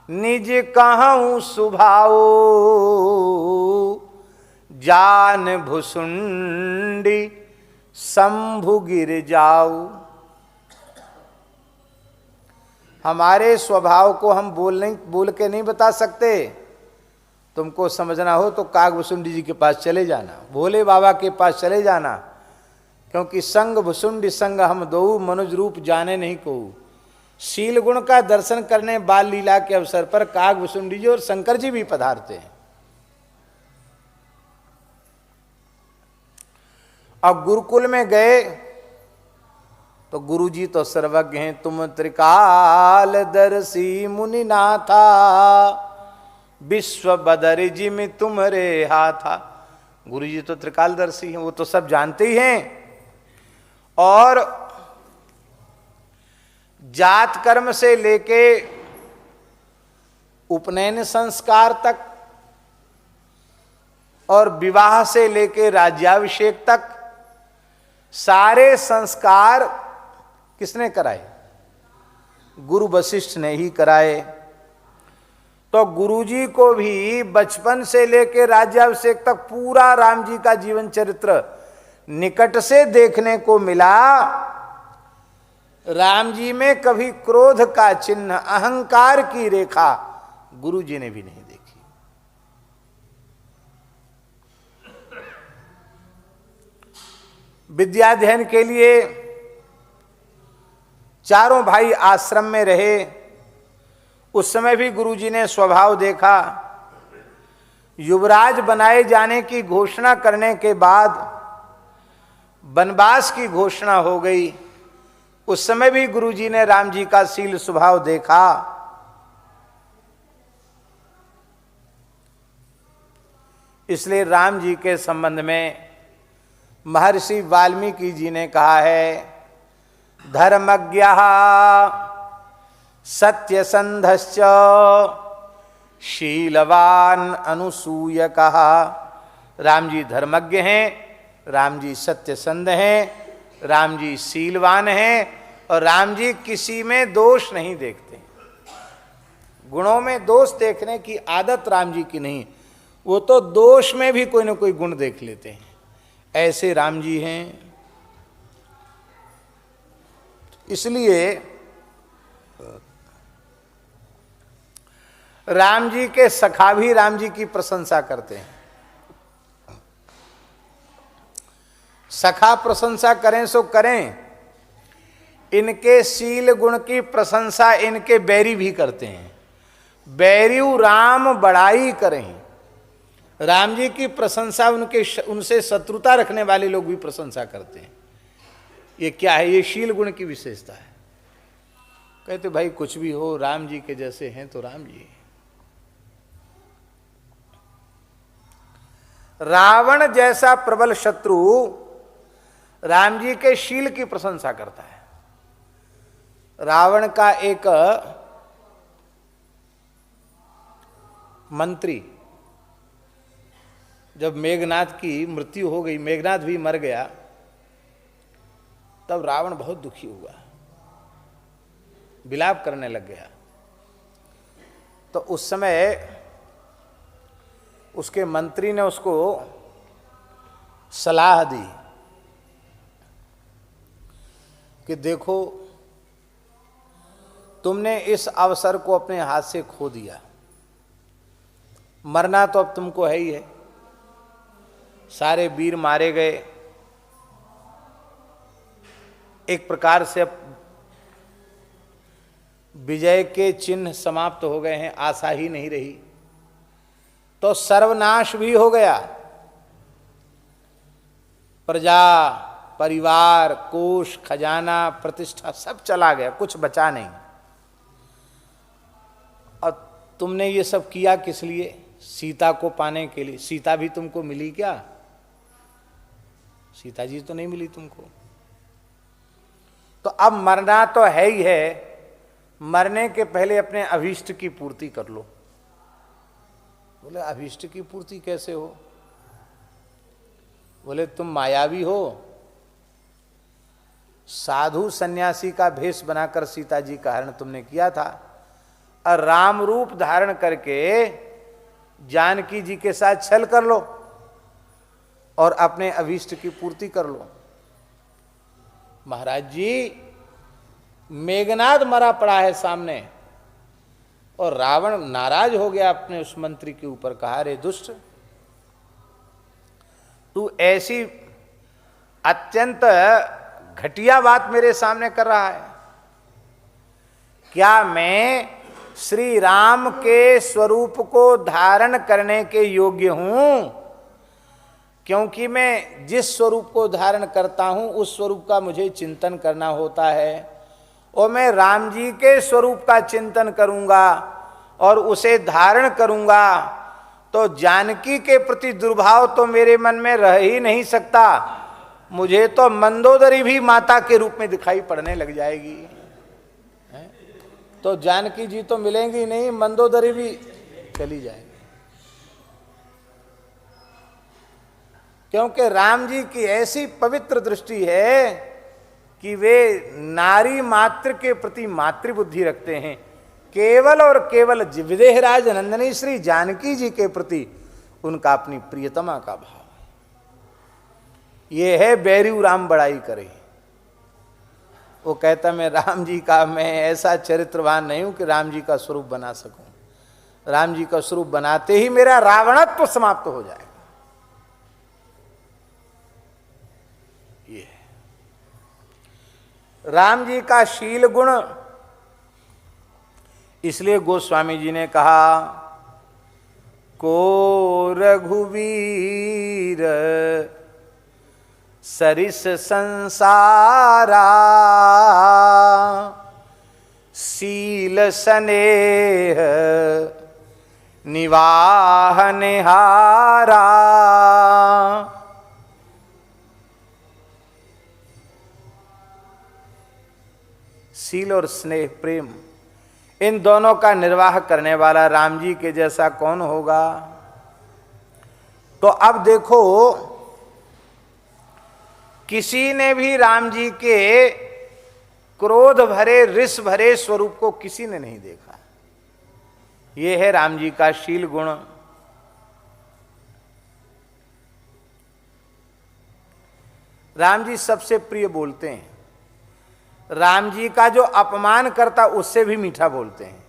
निज कहूं सुभाओ। जान भुसुंडी शंभु गिर जाऊ। हमारे स्वभाव को हम बोल के नहीं बता सकते। तुमको समझना हो तो कागभुसुंडी जी के पास चले जाना, भोले बाबा के पास चले जाना। क्योंकि संग भुसुंडी संग हम दो, मनुज रूप जाने नहीं को। शील गुण का दर्शन करने बाल लीला के अवसर पर कागभुसुंडी जी और शंकर जी भी पधारते हैं। अब गुरुकुल में गए तो गुरुजी तो सर्वज्ञ हैं। तुम त्रिकाल दर्शी मुनि नाथा, विश्व बदर जिम तुम्हारे हाथा। गुरुजी तो त्रिकालदर्शी हैं, वो तो सब जानते ही हैं। और जात कर्म से लेके उपनयन संस्कार तक और विवाह से लेके राज्याभिषेक तक सारे संस्कार किसने कराए? गुरु वशिष्ठ ने ही कराए। तो गुरुजी को भी बचपन से लेकर राज्याभिषेक तक पूरा राम जी का जीवन चरित्र निकट से देखने को मिला। राम जी में कभी क्रोध का चिन्ह, अहंकार की रेखा गुरु जी ने भी नहीं देखी। विद्याध्ययन के लिए चारों भाई आश्रम में रहे। उस समय भी गुरुजी ने स्वभाव देखा। युवराज बनाए जाने की घोषणा करने के बाद वनवास की घोषणा हो गई। उस समय भी गुरुजी ने राम जी का शील स्वभाव देखा। इसलिए राम जी के संबंध में महर्षि वाल्मीकि जी ने कहा है, धर्मज्ञः सत्यसंधश्च शीलवान अनुसूयकः। राम जी धर्मज्ञ हैं, राम जी सत्यसंध हैं, राम जी शीलवान हैं, और राम जी किसी में दोष नहीं देखते। गुणों में दोष देखने की आदत राम जी की नहीं, वो तो दोष में भी कोई ना कोई गुण देख लेते हैं। ऐसे राम जी हैं। इसलिए राम जी के सखा भी राम जी की प्रशंसा करते हैं। सखा प्रशंसा करें सो करें, इनके शील गुण की प्रशंसा इनके बैरी भी करते हैं। बैरियू राम बड़ाई करें, राम जी की प्रशंसा उनसे शत्रुता रखने वाले लोग भी प्रशंसा करते हैं। ये क्या है? ये शील गुण की विशेषता है। कहते भाई कुछ भी हो, राम जी के जैसे हैं तो राम जी। रावण जैसा प्रबल शत्रु राम जी के शील की प्रशंसा करता है। रावण का एक मंत्री, जब मेघनाथ की मृत्यु हो गई, मेघनाथ भी मर गया, तब रावण बहुत दुखी हुआ, विलाप करने लग गया। तो उस समय उसके मंत्री ने उसको सलाह दी कि देखो, तुमने इस अवसर को अपने हाथ से खो दिया, मरना तो अब तुमको है ही है। सारे वीर मारे गए, एक प्रकार से विजय के चिन्ह समाप्त हो गए हैं, आशा ही नहीं रही, तो सर्वनाश भी हो गया। प्रजा, परिवार, कोष, खजाना, प्रतिष्ठा सब चला गया, कुछ बचा नहीं। और तुमने ये सब किया किस लिए? सीता को पाने के लिए। सीता भी तुमको मिली क्या? सीता जी तो नहीं मिली तुमको। तो अब मरना तो है ही है, मरने के पहले अपने अभीष्ट की पूर्ति कर लो। बोले अभीष्ट की पूर्ति कैसे हो? बोले तुम मायावी हो, साधु सन्यासी का भेष बनाकर सीता जी का हरण तुमने किया था, और राम रूप धारण करके जानकी जी के साथ छल कर लो और अपने अभीष्ट की पूर्ति कर लो। महाराज जी, मेघनाद मरा पड़ा है सामने, और रावण नाराज हो गया अपने उस मंत्री के ऊपर। कहा, रे दुष्ट, तू ऐसी अत्यंत घटिया बात मेरे सामने कर रहा है। क्या मैं श्री राम के स्वरूप को धारण करने के योग्य हूं? क्योंकि मैं जिस स्वरूप को धारण करता हूं उस स्वरूप का मुझे चिंतन करना होता है, और मैं राम जी के स्वरूप का चिंतन करूंगा और उसे धारण करूंगा, तो जानकी के प्रति दुर्भाव तो मेरे मन में रह ही नहीं सकता। मुझे तो मंदोदरी भी माता के रूप में दिखाई पड़ने लग जाएगी। तो जानकी जी तो मिलेंगी नहीं, मंदोदरी भी चली जाएगी। क्योंकि राम जी की ऐसी पवित्र दृष्टि है कि वे नारी मात्र के प्रति मातृबुद्धि रखते हैं। केवल और केवल विदेहराज नंदिनी श्री जानकी जी के प्रति उनका अपनी प्रियतमा का भाव है। ये है बैरियू राम बड़ाई करे। वो कहता मैं राम जी का, मैं ऐसा चरित्रवान नहीं हूं कि राम जी का स्वरूप बना सकूं। राम जी का स्वरूप बनाते ही मेरा रावणत्व समाप्त हो जाएगा। ये राम जी का शील गुण, इसलिए गोस्वामी जी ने कहा को रघुवीर सरिस संसारा शील स्नेह निवाह निहारा। शील और स्नेह प्रेम, इन दोनों का निर्वाह करने वाला राम जी के जैसा कौन होगा। तो अब देखो, किसी ने भी राम जी के क्रोध भरे रिस भरे स्वरूप को किसी ने नहीं देखा। यह है राम जी का शील गुण। राम जी सबसे प्रिय बोलते हैं। राम जी का जो अपमान करता उससे भी मीठा बोलते हैं,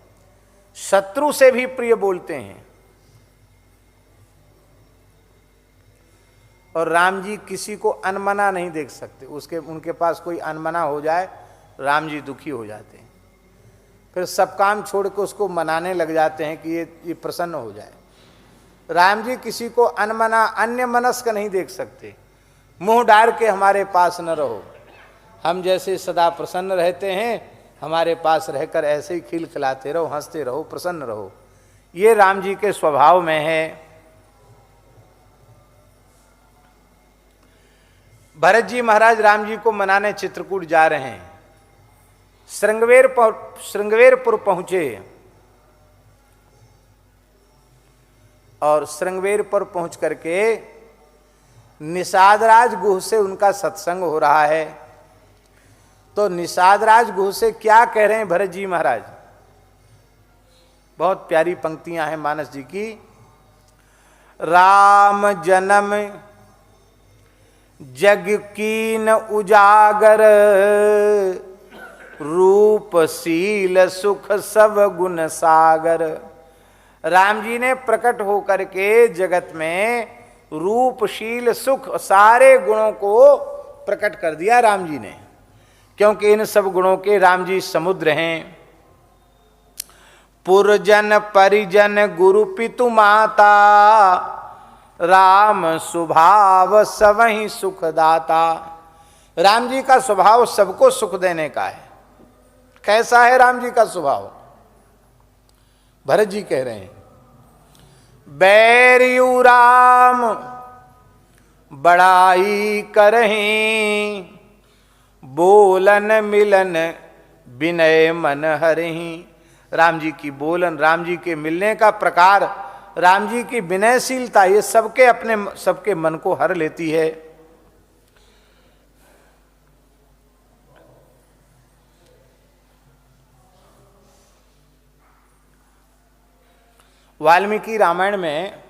शत्रु से भी प्रिय बोलते हैं। और राम जी किसी को अनमना नहीं देख सकते। उनके पास कोई अनमना हो जाए, राम जी दुखी हो जाते हैं, फिर सब काम छोड़ के उसको मनाने लग जाते हैं कि ये प्रसन्न हो जाए। राम जी किसी को अनमना अन्य मनस्क नहीं देख सकते। मुंह डार के हमारे पास न रहो, हम जैसे सदा प्रसन्न रहते हैं, हमारे पास रहकर ऐसे ही खिल खिलाते रहो, हंसते रहो, प्रसन्न रहो। ये राम जी के स्वभाव में है। भरत जी महाराज राम जी को मनाने चित्रकूट जा रहे हैं। श्रृंगवेरपुर पहुंचे और श्रृंगवेरपुर पहुंच करके निषादराज गुह से उनका सत्संग हो रहा है। तो निषादराज गुह से क्या कह रहे हैं भरत जी महाराज। बहुत प्यारी पंक्तियां हैं मानस जी की। राम जन्म जग कीन उजागर रूप शील सुख सब गुण सागर। राम जी ने प्रकट होकर के जगत में रूप शील सुख सारे गुणों को प्रकट कर दिया राम जी ने, क्योंकि इन सब गुणों के राम जी समुद्र हैं। पुरजन परिजन गुरु पितु माता राम स्वभाव सबहि सुखदाता। राम जी का स्वभाव सबको सुख देने का है। कैसा है राम जी का स्वभाव, भरत जी कह रहे हैं। बैरियू राम बड़ाई करहीं बोलन मिलन विनय मन हरहीं। राम जी की बोलन, राम जी के मिलने का प्रकार, राम जी की विनयशीलता, ये सबके मन को हर लेती है। वाल्मीकि रामायण में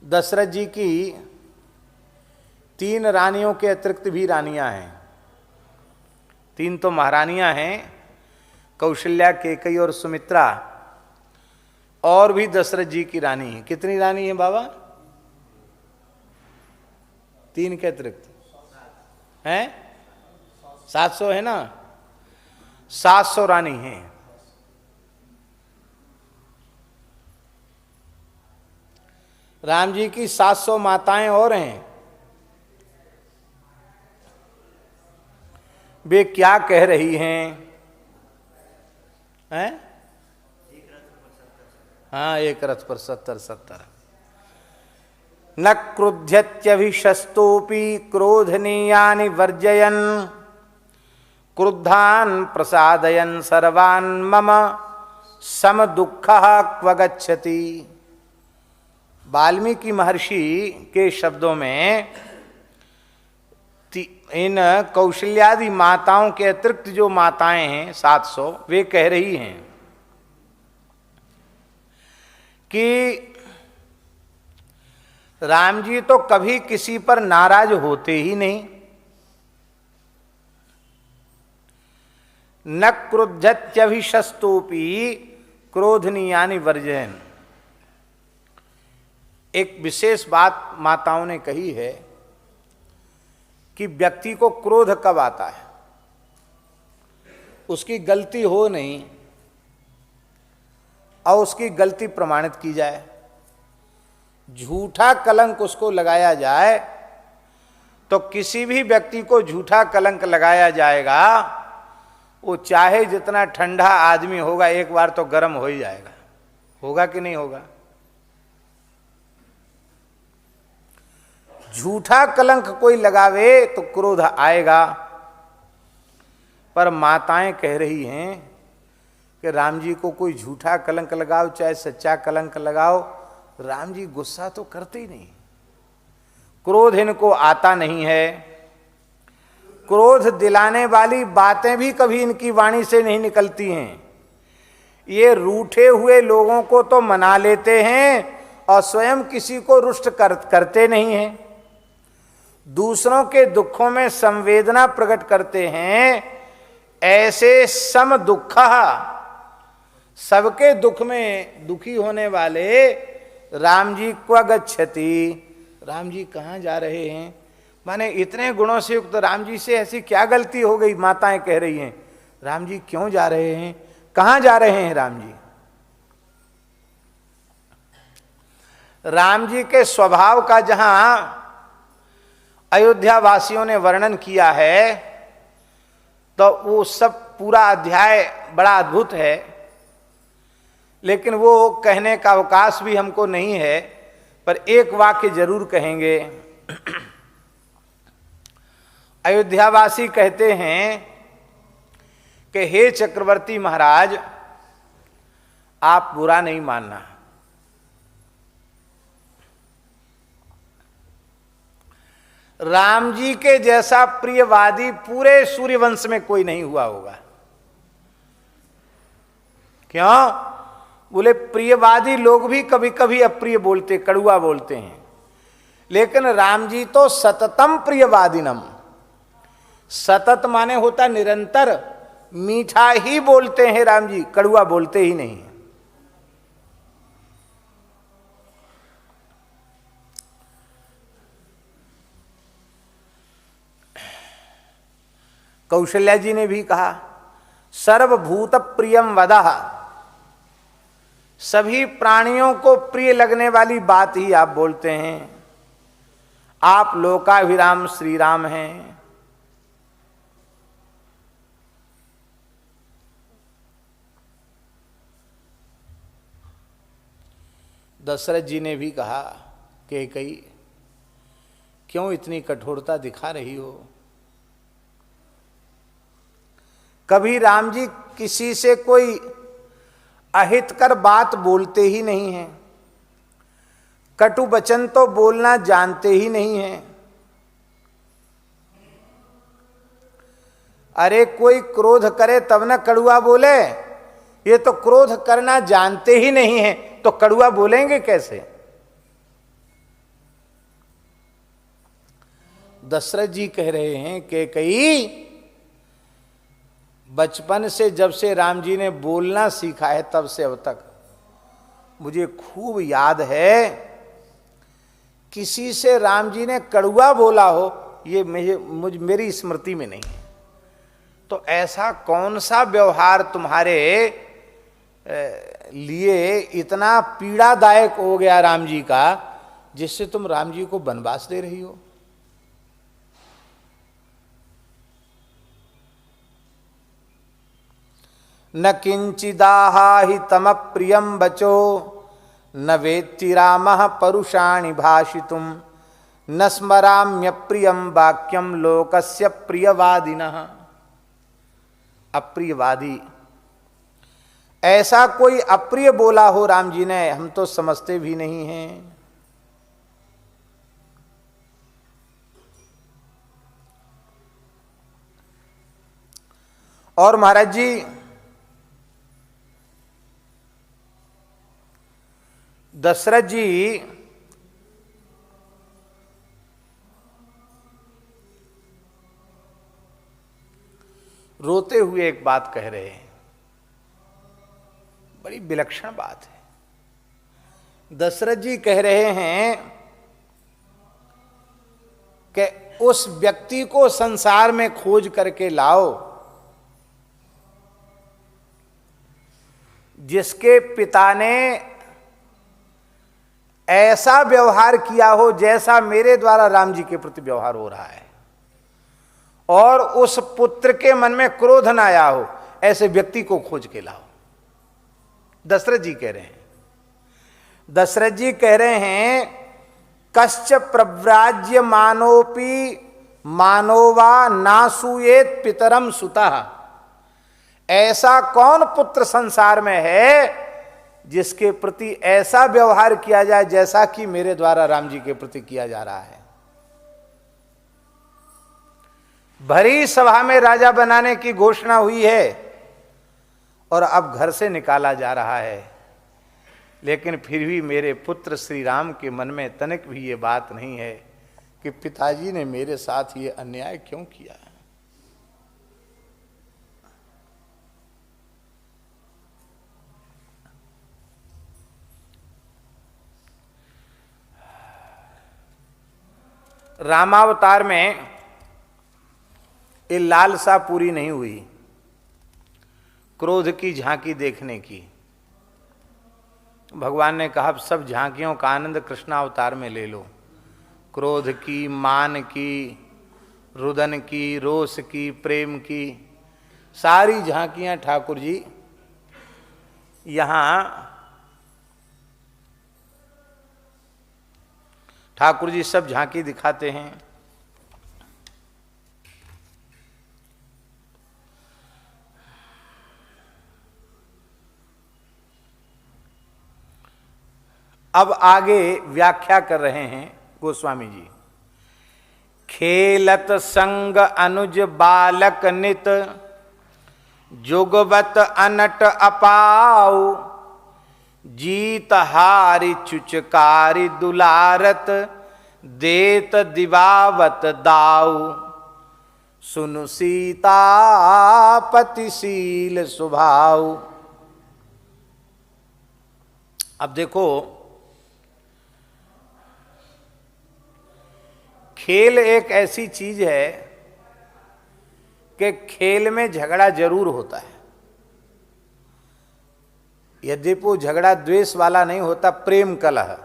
दशरथ जी की 3 रानियों के अतिरिक्त भी रानियां हैं। 3 तो महारानियां हैं, कौशल्या, केकई और सुमित्रा, और भी दशरथ जी की रानी है। कितनी रानी है बाबा? 3 के अतिरिक्त हैं 700 है ना, 700 रानी हैं। राम जी की 700 माताएं और हैं। वे क्या कह रही हैं? हाँ, एक रथ पर 70 न क्रुध्यत्यभिशस्तोपि क्रोधनीयानि वर्जयन् क्रुद्धान् प्रसादयन् सर्वान् मम सम दुःखः क्व गच्छति। वाल्मीकि महर्षि के शब्दों में इन कौशल्यादि माताओं के अतिरिक्त जो माताएं हैं 700, वे कह रही हैं कि राम जी तो कभी किसी पर नाराज होते ही नहीं। न क्रुद्धत्यभिशस्तोपि क्रोधनीयानि वर्जयन्। एक विशेष बात माताओं ने कही है कि व्यक्ति को क्रोध कब आता है, उसकी गलती हो नहीं और उसकी गलती प्रमाणित की जाए, झूठा कलंक उसको लगाया जाए, तो किसी भी व्यक्ति को झूठा कलंक लगाया जाएगा, वो चाहे जितना ठंडा आदमी होगा एक बार तो गर्म हो ही जाएगा। होगा कि नहीं होगा? झूठा कलंक कोई लगावे तो क्रोध आएगा। पर माताएं कह रही हैं कि राम जी को कोई झूठा कलंक लगाओ चाहे सच्चा कलंक लगाओ, राम जी गुस्सा तो करते ही नहीं, क्रोध इनको आता नहीं है। क्रोध दिलाने वाली बातें भी कभी इनकी वाणी से नहीं निकलती हैं। ये रूठे हुए लोगों को तो मना लेते हैं और स्वयं किसी को रुष्ट करते नहीं हैं। दूसरों के दुखों में संवेदना प्रकट करते हैं। ऐसे सम दुखा, सबके दुख में दुखी होने वाले राम जी क्व गच्छति, राम जी कहाँ जा रहे हैं? माने इतने गुणों से युक्त राम जी से ऐसी क्या गलती हो गई? माताएं कह रही हैं राम जी क्यों जा रहे हैं, कहाँ जा रहे हैं राम जी? राम जी के स्वभाव का जहां अयोध्या वासियों ने वर्णन किया है तो वो सब पूरा अध्याय बड़ा अद्भुत है, लेकिन वो कहने का अवकाश भी हमको नहीं है। पर एक वाक्य जरूर कहेंगे। अयोध्यावासी कहते हैं कि हे चक्रवर्ती महाराज, आप बुरा नहीं मानना, राम जी के जैसा प्रियवादी पूरे सूर्यवंश में कोई नहीं हुआ होगा। क्यों? बोले प्रियवादी लोग भी कभी कभी अप्रिय बोलते, कड़ुआ बोलते हैं, लेकिन राम जी तो सततम प्रियवादिनम, सतत माने होता निरंतर, मीठा ही बोलते हैं राम जी, कड़ुआ बोलते ही नहीं। कौशल्या जी ने भी कहा सर्वभूत प्रियम वदः, सभी प्राणियों को प्रिय लगने वाली बात ही आप बोलते हैं। आप लोकाभिराम श्री राम हैं। दशरथ जी ने भी कहा कि कई क्यों इतनी कठोरता दिखा रही हो? कभी राम जी किसी से कोई अहितकर बात बोलते ही नहीं हैं, कटु वचन तो बोलना जानते ही नहीं हैं। अरे कोई क्रोध करे तब न कड़ुआ बोले, ये तो क्रोध करना जानते ही नहीं है, तो कड़ुआ बोलेंगे कैसे? दशरथ जी कह रहे हैं कि कई बचपन से जब से राम जी ने बोलना सीखा है तब से अब तक मुझे खूब याद है, किसी से राम जी ने कड़ुआ बोला हो ये मेरी स्मृति में नहीं है। तो ऐसा कौन सा व्यवहार तुम्हारे लिए इतना पीड़ादायक हो गया राम जी का, जिससे तुम राम जी को वनवास दे रही हो? न किंचिदाहा हि तम प्रियम बचो, न वेत्ति रामः परुषाणि भाषितुम, न स्मराम्य प्रियम वाक्यम लोकस्य प्रियवादिनः। अप्रियवादी, ऐसा कोई अप्रिय बोला हो राम जी ने हम तो समझते भी नहीं हैं। और महाराज जी दशरथ जी रोते हुए एक बात कह रहे हैं, बड़ी विलक्षण बात है। दशरथ जी कह रहे हैं कि उस व्यक्ति को संसार में खोज करके लाओ जिसके पिता ने ऐसा व्यवहार किया हो जैसा मेरे द्वारा राम जी के प्रति व्यवहार हो रहा है, और उस पुत्र के मन में क्रोध न आया हो, ऐसे व्यक्ति को खोज के लाओ। दशरथ जी कह रहे हैं। दशरथ जी कह रहे हैं कश्च प्रव्राज्य मानोपि मानोवा नासूयेत पितरम सुतः। ऐसा कौन पुत्र संसार में है जिसके प्रति ऐसा व्यवहार किया जाए जैसा कि मेरे द्वारा राम जी के प्रति किया जा रहा है। भरी सभा में राजा बनाने की घोषणा हुई है और अब घर से निकाला जा रहा है, लेकिन फिर भी मेरे पुत्र श्री राम के मन में तनिक भी ये बात नहीं है कि पिताजी ने मेरे साथ ये अन्याय क्यों किया। रामावतार में ये लालसा पूरी नहीं हुई क्रोध की झांकी देखने की। भगवान ने कहा सब झांकियों का आनंद कृष्णावतार में ले लो। क्रोध की, मान की, रुदन की, रोष की, प्रेम की, सारी झांकियां ठाकुर जी यहाँ ठाकुर जी सब झांकी दिखाते हैं। अब आगे व्याख्या कर रहे हैं गोस्वामी जी। खेलत संग अनुज बालक नित जुगवत अनट अपाऊ जीत हारि चुचकारी दुलारत देत दिवावत दाऊ सुनु सीता पतिशील स्वभाव। अब देखो, खेल एक ऐसी चीज है कि खेल में झगड़ा जरूर होता है। यद्यपि वो झगड़ा द्वेष वाला नहीं होता, प्रेम कलह।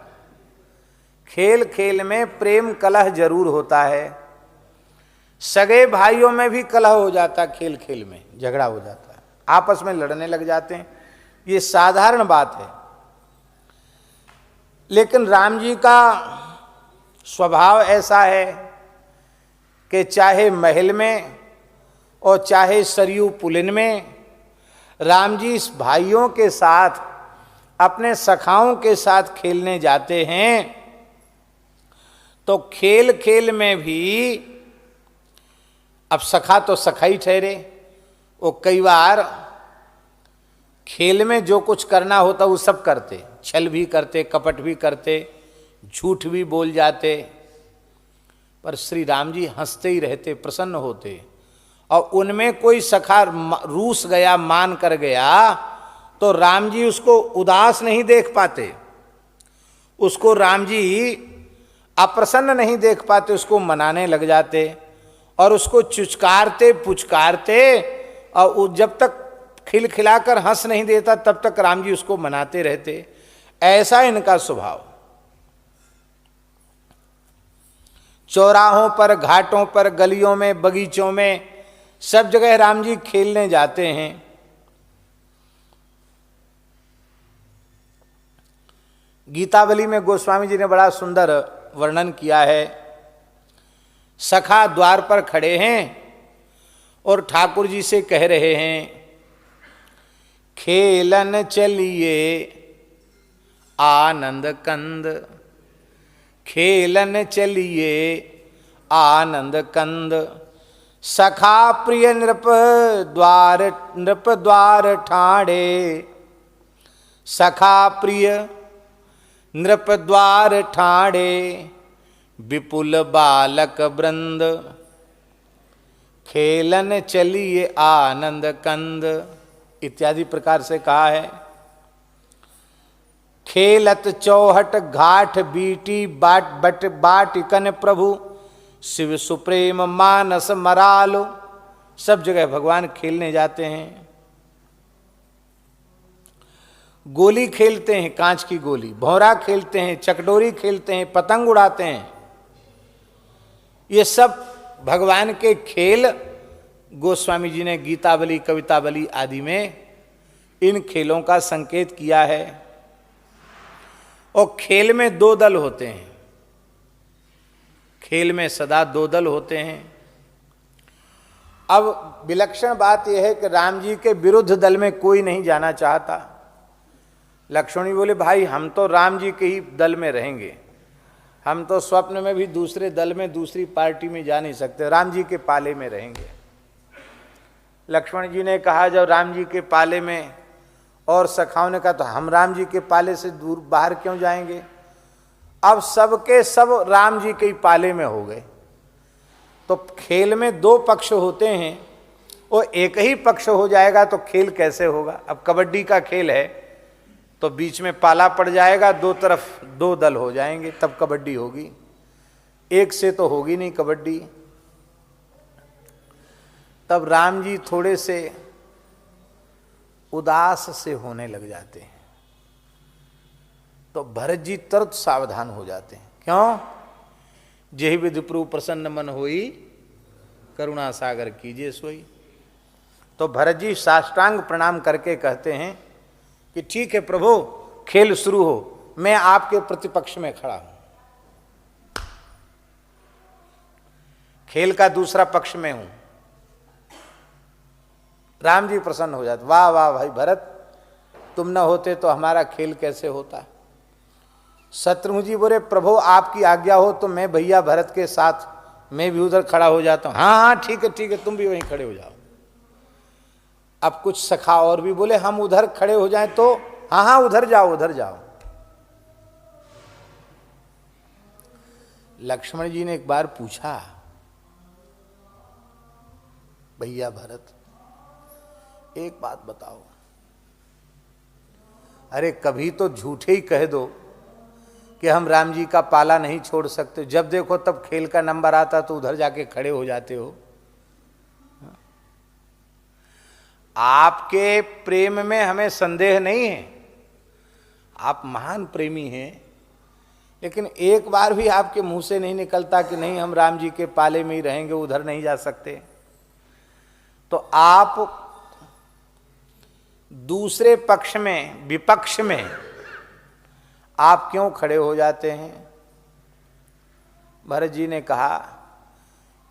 खेल खेल में प्रेम कलह जरूर होता है। सगे भाइयों में भी कलह हो जाता है, खेल खेल में झगड़ा हो जाता है, आपस में लड़ने लग जाते हैं, ये साधारण बात है। लेकिन राम जी का स्वभाव ऐसा है कि चाहे महल में और चाहे सरयू पुलिन में राम जी इस भाइयों के साथ अपने सखाओं के साथ खेलने जाते हैं, तो खेल खेल में भी अब सखा तो सखा ही ठहरे, वो कई बार खेल में जो कुछ करना होता वो सब करते, छल भी करते, कपट भी करते, झूठ भी बोल जाते, पर श्री राम जी हंसते ही रहते, प्रसन्न होते। और उनमें कोई सखा रूस गया, मान कर गया, तो राम जी उसको उदास नहीं देख पाते, उसको राम जी अप्रसन्न नहीं देख पाते, उसको मनाने लग जाते और उसको चुचकारते पुचकारते, और जब तक खिलखिलाकर हंस नहीं देता तब तक राम जी उसको मनाते रहते। ऐसा इनका स्वभाव। चौराहों पर, घाटों पर, गलियों में, बगीचों में, सब जगह राम जी खेलने जाते हैं। गीतावली में गोस्वामी जी ने बड़ा सुंदर वर्णन किया है। सखा द्वार पर खड़े हैं और ठाकुर जी से कह रहे हैं, खेलन चलिए आनंद कंद, खेलन चलिए आनंद कंद, सखा प्रिय नृप द्वार ठाणे, सखा प्रिय नृप द्वार ठाणे, विपुल बालक वृंद, खेलन चलिए आनंद कंद, इत्यादि प्रकार से कहा है। खेलत चौहट घाट बीटी बाट बट बाट कन प्रभु शिव सुप्रेम मानस मरालो। सब जगह भगवान खेलने जाते हैं। गोली खेलते हैं, कांच की गोली, भौरा खेलते हैं, चकडोरी खेलते हैं, पतंग उड़ाते हैं। ये सब भगवान के खेल गोस्वामी जी ने गीतावली कवितावली आदि में इन खेलों का संकेत किया है। और खेल में दो दल होते हैं, खेल में सदा दो दल होते हैं। अब विलक्षण बात यह है कि राम जी के विरुद्ध दल में कोई नहीं जाना चाहता। लक्ष्मण जी बोले भाई हम तो राम जी के ही दल में रहेंगे, हम तो स्वप्न में भी दूसरे दल में दूसरी पार्टी में जा नहीं सकते, राम जी के पाले में रहेंगे। लक्ष्मण जी ने कहा जब राम जी के पाले में, और सखाओं ने कहा तो हम राम जी के पाले से दूर बाहर क्यों जाएंगे। अब सबके सब राम जी के ही पाले में हो गए। तो खेल में दो पक्ष होते हैं, वो एक ही पक्ष हो जाएगा तो खेल कैसे होगा। अब कबड्डी का खेल है तो बीच में पाला पड़ जाएगा, दो तरफ दो दल हो जाएंगे, तब कबड्डी होगी। एक से तो होगी नहीं कबड्डी। तब राम जी थोड़े से उदास से होने लग जाते हैं। तो भरत जी तुरंत सावधान हो जाते हैं। क्यों? जेहि विधुप्रभु प्रसन्न मन होई करुणा सागर कीजिए सोई। तो भरत जी साष्टांग प्रणाम करके कहते हैं कि ठीक है प्रभु, खेल शुरू हो, मैं आपके प्रतिपक्ष में खड़ा हूं, खेल का दूसरा पक्ष में हूं। राम जी प्रसन्न हो जाते, वाह वाह भाई भरत, तुम न होते तो हमारा खेल कैसे होता। शत्रुघ्न जी बोले प्रभु आपकी आज्ञा हो तो मैं भैया भरत के साथ मैं भी उधर खड़ा हो जाता हूं। हाँ हाँ ठीक है तुम भी वहीं खड़े हो जाओ। अब कुछ सखा और भी बोले हम उधर खड़े हो जाएं तो, हाँ हाँ उधर जाओ। लक्ष्मण जी ने एक बार पूछा, भैया भरत एक बात बताओ, अरे कभी तो झूठे ही कह दो कि हम राम जी का पाला नहीं छोड़ सकते, जब देखो तब खेल का नंबर आता तो उधर जाके खड़े हो जाते हो। आपके प्रेम में हमें संदेह नहीं है, आप महान प्रेमी हैं, लेकिन एक बार भी आपके मुंह से नहीं निकलता कि नहीं हम राम जी के पाले में ही रहेंगे, उधर नहीं जा सकते। तो आप दूसरे पक्ष में, विपक्ष में आप क्यों खड़े हो जाते हैं। भरत जी ने कहा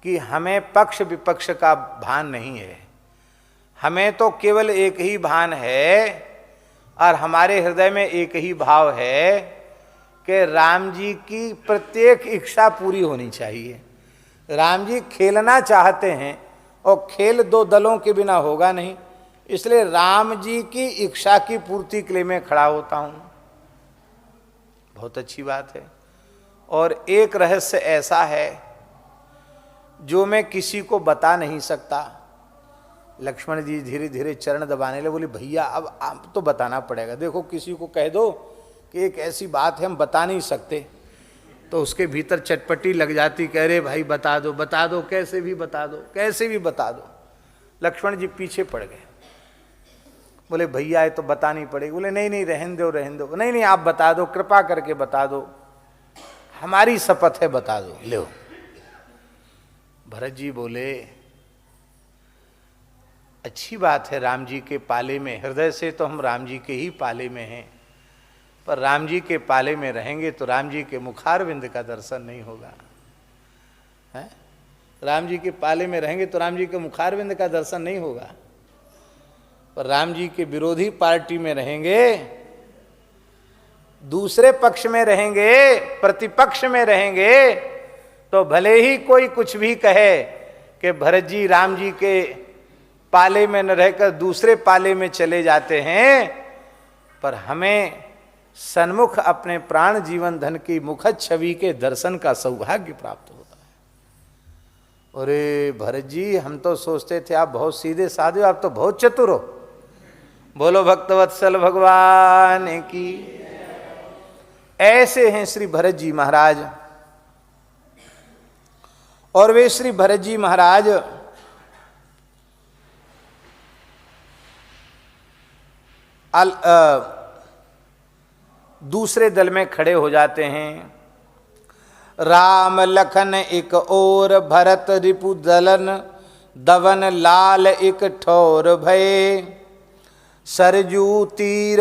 कि हमें पक्ष विपक्ष का भान नहीं है, हमें तो केवल एक ही भान है और हमारे हृदय में एक ही भाव है कि राम जी की प्रत्येक इच्छा पूरी होनी चाहिए। राम जी खेलना चाहते हैं और खेल दो दलों के बिना होगा नहीं, इसलिए राम जी की इच्छा की पूर्ति के लिए मैं खड़ा होता हूं। बहुत अच्छी बात है। और एक रहस्य ऐसा है जो मैं किसी को बता नहीं सकता। लक्ष्मण जी धीरे धीरे चरण दबाने लगे, बोले भैया अब आप तो बताना पड़ेगा। देखो किसी को कह दो कि एक ऐसी बात है हम बता नहीं सकते, तो उसके भीतर चटपटी लग जाती, कह रहे भाई बता दो, कैसे भी बता दो। लक्ष्मण जी पीछे पड़ गए, बोले भैया ये तो बतानी पड़ेगी। बोले नहीं रहने दो, नहीं आप बता दो, कृपा करके बता दो, हमारी शपथ है बता दो। लो भरत जी बोले अच्छी बात है, राम जी के पाले में, हृदय से तो हम राम जी के ही पाले में हैं, पर राम जी के पाले में रहेंगे तो राम जी के मुखारविंद का दर्शन नहीं होगा। है राम जी के पाले में रहेंगे तो राम जी के मुखारविंद का दर्शन नहीं होगा, पर राम जी के विरोधी पार्टी में रहेंगे, दूसरे पक्ष में रहेंगे, प्रतिपक्ष में रहेंगे, तो भले ही कोई कुछ भी कहे कि भरत जी राम जी के पाले में न रहकर दूसरे पाले में चले जाते हैं, पर हमें सन्मुख अपने प्राण जीवन धन की मुखद छवि के दर्शन का सौभाग्य प्राप्त होता है। अरे भरत जी हम तो सोचते थे आप बहुत सीधे साधे, आप तो बहुत चतुर हो। बोलो भक्तवत्सल भगवान की। ऐसे हैं श्री भरत जी महाराज। और वे श्री भरत जी महाराज दूसरे दल में खड़े हो जाते हैं। राम लखन एक और भरत रिपु दलन, दवन लाल एक ठौर भये। सरजू तीर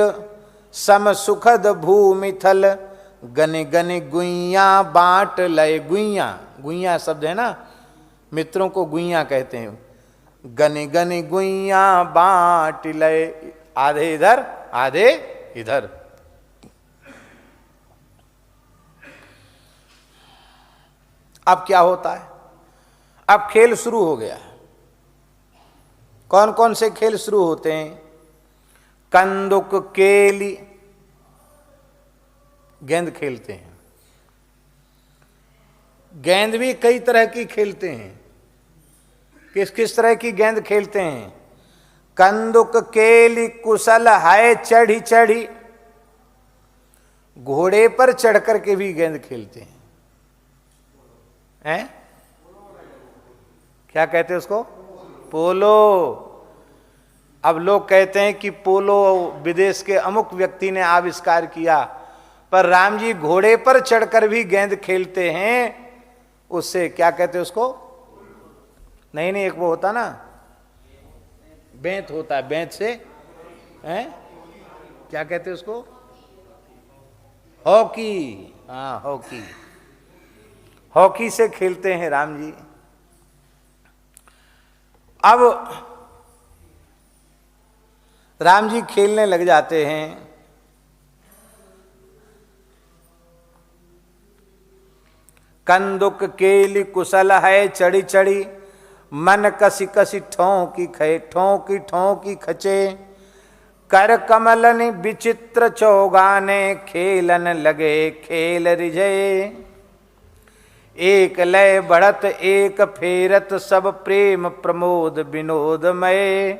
सम सुखद भूमि थल, गन गन गुइया बांट लय। गुइया, गुइया शब्द है ना, मित्रों को गुइया कहते हैं। गन गन गुइया बांट लय, आधे इधर आधे इधर। अब क्या होता है? अब खेल शुरू हो गया। कौन कौन से खेल शुरू होते हैं? कंदुक केली, गेंद खेलते हैं। गेंद भी कई तरह की खेलते हैं। किस किस तरह की गेंद खेलते हैं? कंदुक केली कुशल है चढ़ी चढ़ी, घोड़े पर चढ़ करके भी गेंद खेलते हैं। हैं? क्या कहते हैं उसको? पोलो। अब लोग कहते हैं कि पोलो विदेश के अमुक व्यक्ति ने आविष्कार किया, पर राम जी घोड़े पर चढ़कर भी गेंद खेलते हैं। उससे क्या कहते हैं उसको? नहीं नहीं, एक वो होता ना, बेंत होता है, बेंत से हैं, क्या कहते हैं उसको? हॉकी। हाँ, हॉकी। हॉकी से खेलते हैं राम जी। अब राम जी खेलने लग जाते हैं। कंदुक केली कुशल है चढ़ी चढ़ी, मन कसी कसी ठोंकी खे ठोंकी ठोंकी खचे। कर कमलन विचित्र चौगाने, खेलन लगे खेल रिझे। एक लय बढ़त एक फेरत, सब प्रेम प्रमोद विनोदमय।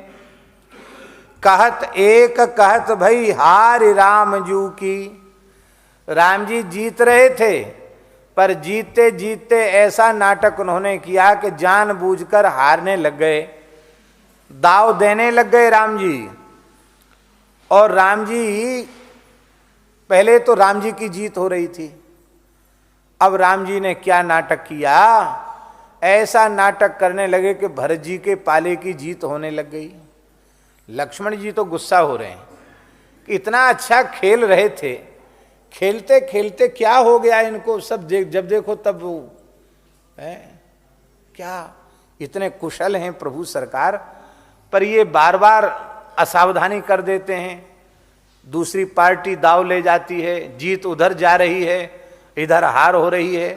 कहत एक कहत भई हार राम जू की। राम जी जीत रहे थे, पर जीतते जीतते ऐसा नाटक उन्होंने किया कि जानबूझकर हारने लग गए, दाव देने लग गए राम जी। और राम जी, पहले तो राम जी की जीत हो रही थी, अब राम जी ने क्या नाटक किया? ऐसा नाटक करने लगे कि भरत जी के पाले की जीत होने लग गई। लक्ष्मण जी तो गुस्सा हो रहे हैं कि इतना अच्छा खेल रहे थे, खेलते खेलते क्या हो गया इनको? सब जब देखो तब वो है क्या, इतने कुशल हैं प्रभु सरकार, पर ये बार बार असावधानी कर देते हैं। दूसरी पार्टी दाव ले जाती है, जीत उधर जा रही है, इधर हार हो रही है।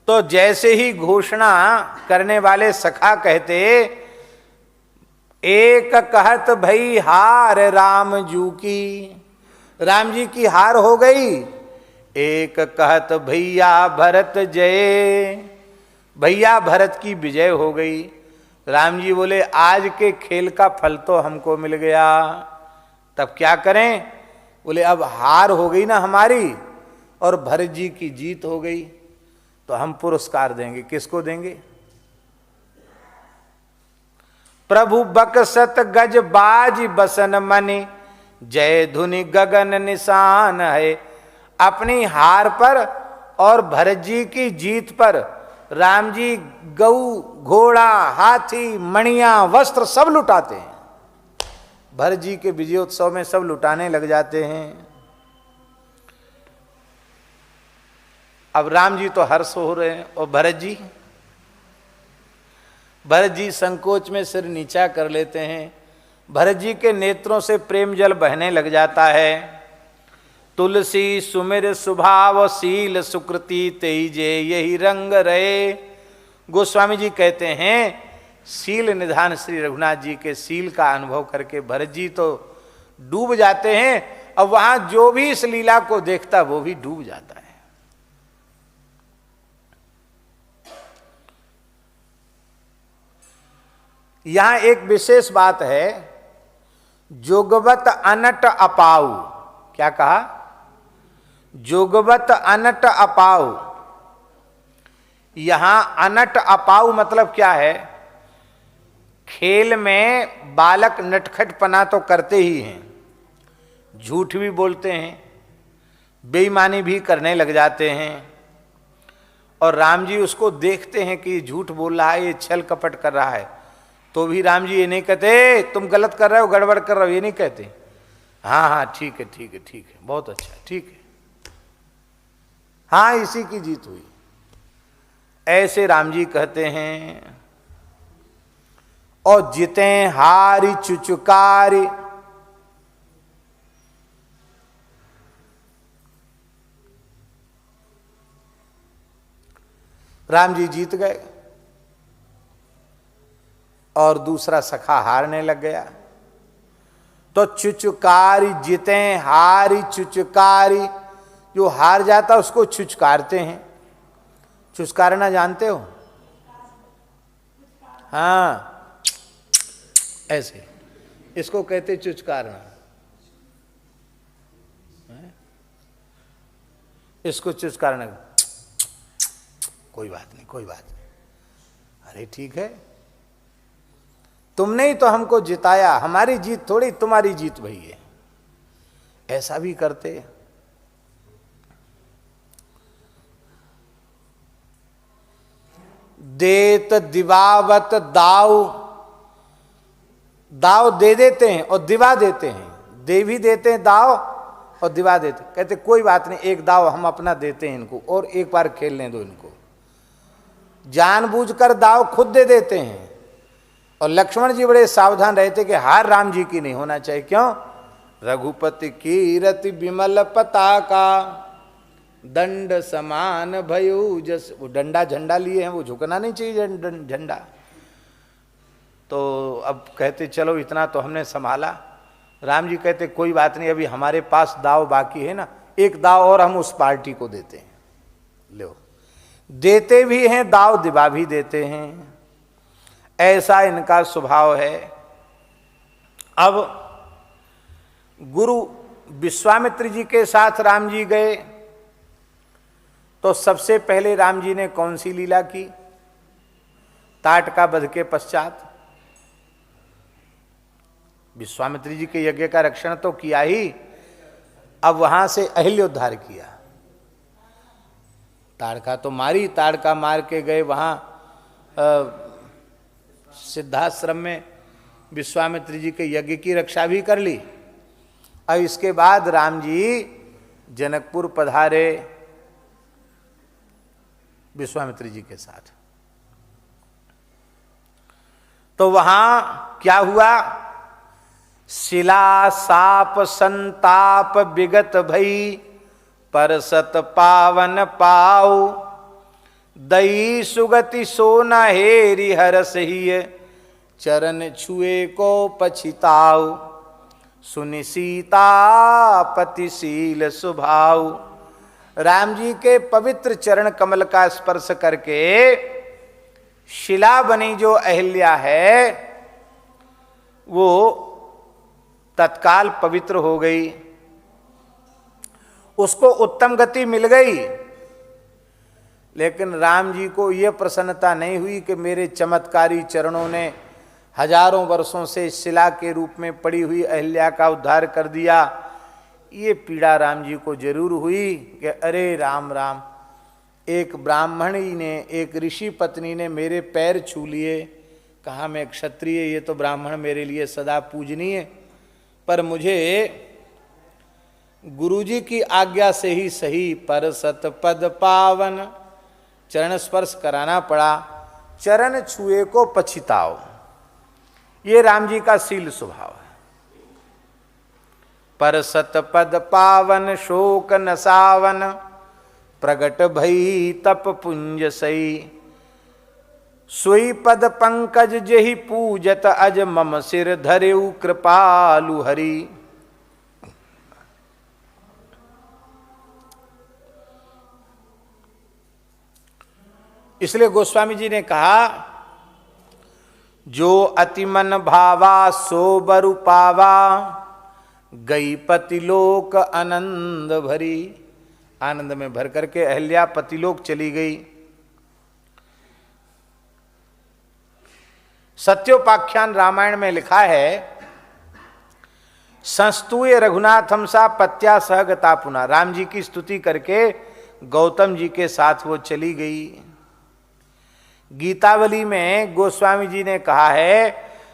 तो जैसे ही घोषणा करने वाले सखा कहते, एक कहत भई हार राम जू की, राम जी की हार हो गई। एक कहत भैया भरत जय, भैया भरत की विजय हो गई। राम जी बोले आज के खेल का फल तो हमको मिल गया, तब क्या करें? बोले अब हार हो गई ना हमारी, और भरत जी की जीत हो गई, तो हम पुरस्कार देंगे। किसको देंगे? प्रभु बकसत गज बाज बसन मनि, जय धुनि गगन निशान है। अपनी हार पर और भरत जी की जीत पर राम जी गऊ, घोड़ा, हाथी, मणिया, वस्त्र सब लुटाते हैं। भरत जी के विजयोत्सव में सब लुटाने लग जाते हैं। अब राम जी तो हर्ष हो रहे हैं, और भरत जी संकोच में सिर नीचा कर लेते हैं। भरत जी के नेत्रों से प्रेम जल बहने लग जाता है। तुलसी सुमिर सुभाव शील सुकृति तेजे यही रंग रहे। गोस्वामी जी कहते हैं शील निधान श्री रघुनाथ जी के शील का अनुभव करके भरत जी तो डूब जाते हैं। अब वहां जो भी इस लीला को देखता वो भी डूब जाता है। यहां एक विशेष बात है, जोगवत अनट अपाऊ। क्या कहा? जोगवत अनट अपाऊ। यहां अनट अपाऊ मतलब क्या है? खेल में बालक नटखटपना तो करते ही हैं, झूठ भी बोलते हैं, बेईमानी भी करने लग जाते हैं, और राम जी उसको देखते हैं कि ये झूठ बोल रहा है, ये छल कपट कर रहा है, तो भी राम जी ये नहीं कहते तुम गलत कर रहे हो, गड़बड़ कर रहे हो, ये नहीं कहते। हाँ हाँ ठीक है ठीक है ठीक है, बहुत अच्छा, ठीक है, हाँ इसी की जीत हुई, ऐसे राम जी कहते हैं। और जिते हारी चुचुकारी, राम जी जीत गए और दूसरा सखा हारने लग गया। तो चुचुकारी, जिते हारी चुचुकारी, जो हार जाता उसको चुचकारते हैं। चुचकारना जानते हो? हाँ ऐसे, इसको कहते चुचकारना। इसको चुचकारना, कोई बात नहीं कोई बात नहीं, अरे ठीक है, तुमने ही तो हमको जिताया, हमारी जीत थोड़ी तुम्हारी जीत भई है, ऐसा भी करते। देत दिवावत दाव, दाव दे देते हैं और दिवा देते हैं, दे भी देते हैं दाव और दिवा देते, कहते कोई बात नहीं, एक दाव हम अपना देते हैं इनको और एक बार खेलने दो इनको। जानबूझकर दाव खुद दे देते हैं। और लक्ष्मण जी बड़े सावधान रहते कि हार राम जी की नहीं होना चाहिए। क्यों? रघुपति कीरति विमल पताका, दंड समान भयु जस, वो डंडा झंडा लिए हैं, वो झुकना नहीं चाहिए झंडा। तो अब कहते चलो इतना तो हमने संभाला। राम जी कहते कोई बात नहीं, अभी हमारे पास दाव बाकी है ना, एक दाव और हम उस पार्टी को देते हैं, लो। देते भी हैं दाव, दिवा भी देते हैं, ऐसा इनका स्वभाव है। अब गुरु विश्वामित्र जी के साथ राम जी गए, तो सबसे पहले राम जी ने कौन सी लीला की? ताटका वध के पश्चात विश्वामित्र जी के यज्ञ का रक्षण तो किया ही, अब वहां से अहिल्योद्धार किया। ताड़का तो मारी, ताड़का मार के गए वहां सिद्धाश्रम में, विश्वामित्र जी के यज्ञ की रक्षा भी कर ली। और इसके बाद राम जी जनकपुर पधारे विश्वामित्र जी के साथ। तो वहां क्या हुआ? शिला साप संताप विगत भई, परसत पावन पाऊ, दई सुगति सोना हेरि हरस ही, चरण छुए को पछिताऊ, सुनि सीता पतिशील सुभाऊ। राम जी के पवित्र चरण कमल का स्पर्श करके शिला बनी जो अहिल्या है वो तत्काल पवित्र हो गई, उसको उत्तम गति मिल गई। लेकिन राम जी को यह प्रसन्नता नहीं हुई कि मेरे चमत्कारी चरणों ने हजारों वर्षों से शिला के रूप में पड़ी हुई अहिल्या का उद्धार कर दिया। ये पीड़ा राम जी को जरूर हुई कि अरे राम राम, एक ब्राह्मणी ने, एक ऋषि पत्नी ने मेरे पैर छू लिए, कहा मैं क्षत्रिय, ये तो ब्राह्मण मेरे लिए सदा पूजनीय, पर मुझे गुरुजी की आज्ञा से ही सही पर सतपद पावन चरण स्पर्श कराना पड़ा। चरण छुए को पछिताओ, ये राम जी का शील स्वभाव है। पर सतपद पावन शोक नसावन, प्रगट भई तप पुंज सई, सोई पद पंकज जेहि पूजत अज, मम सिर धरेउ कृपालु हरि। इसलिए गोस्वामी जी ने कहा, जो अति मन भावा सो बरु पावा, गई पति लोक आनंद भरी। आनंद में भर करके अहल्या पतिलोक चली गई। सत्योपाख्यान रामायण में लिखा है, संस्तूय रघुनाथम सा पत्या सहगता पुना। राम जी की स्तुति करके गौतम जी के साथ वो चली गई। गीतावली में गोस्वामी जी ने कहा है,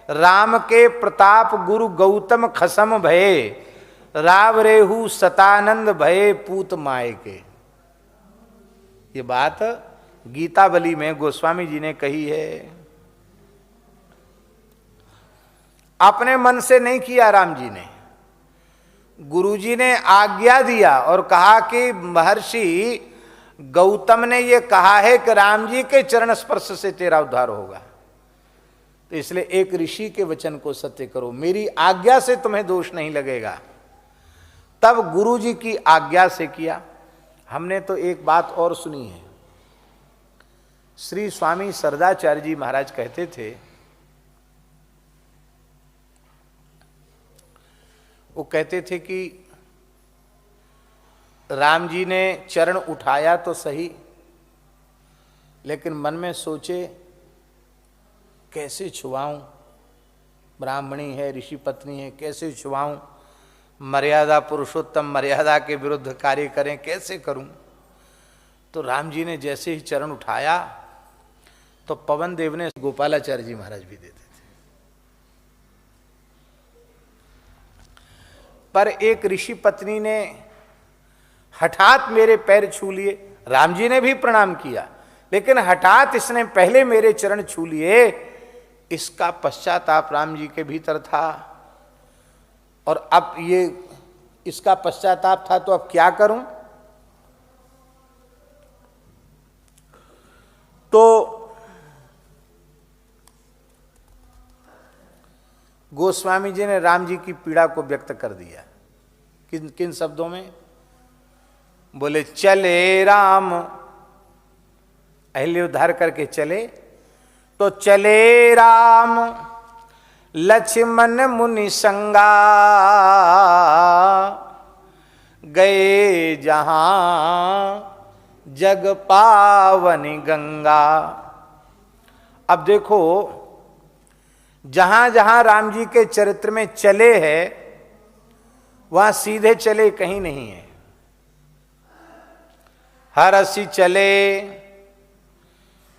राम के प्रताप गुरु गौतम खसम भये, राव रेहू सतानंद भये पूत माए के। ये बात गीतावली में गोस्वामी जी ने कही है। अपने मन से नहीं किया राम जी ने, गुरुजी ने आज्ञा दिया और कहा कि महर्षि गौतम ने ये कहा है कि राम जी के चरण स्पर्श से तेरा उद्धार होगा, तो इसलिए एक ऋषि के वचन को सत्य करो, मेरी आज्ञा से तुम्हें दोष नहीं लगेगा। तब गुरुजी की आज्ञा से किया। हमने तो एक बात और सुनी है, श्री स्वामी सरदाचार्य जी महाराज कहते थे, वो कहते थे कि राम जी ने चरण उठाया तो सही, लेकिन मन में सोचे कैसे छुआऊं, ब्राह्मणी है, ऋषि पत्नी है, कैसे छुआऊं, मर्यादा पुरुषोत्तम मर्यादा के विरुद्ध कार्य करें, कैसे करूं। तो राम जी ने जैसे ही चरण उठाया तो पवन देव ने, गोपालाचार्य जी महाराज भी देते थे, पर एक ऋषि पत्नी ने हठात मेरे पैर छू लिए। राम जी ने भी प्रणाम किया, लेकिन हठात इसने पहले मेरे चरण छू लिए। इसका पश्चाताप राम जी के भीतर था, और अब ये इसका पश्चाताप था, तो अब क्या करूं। तो गोस्वामी जी ने राम जी की पीड़ा को व्यक्त कर दिया। किन किन शब्दों में? बोले, चले राम, अहल्य उद्धार करके चले, तो चले राम लक्ष्मण मुनि संगा, गए जहां जग पावनी गंगा। अब देखो, जहां जहां राम जी के चरित्र में चले हैं, वहां सीधे चले कहीं नहीं है। हरसि चले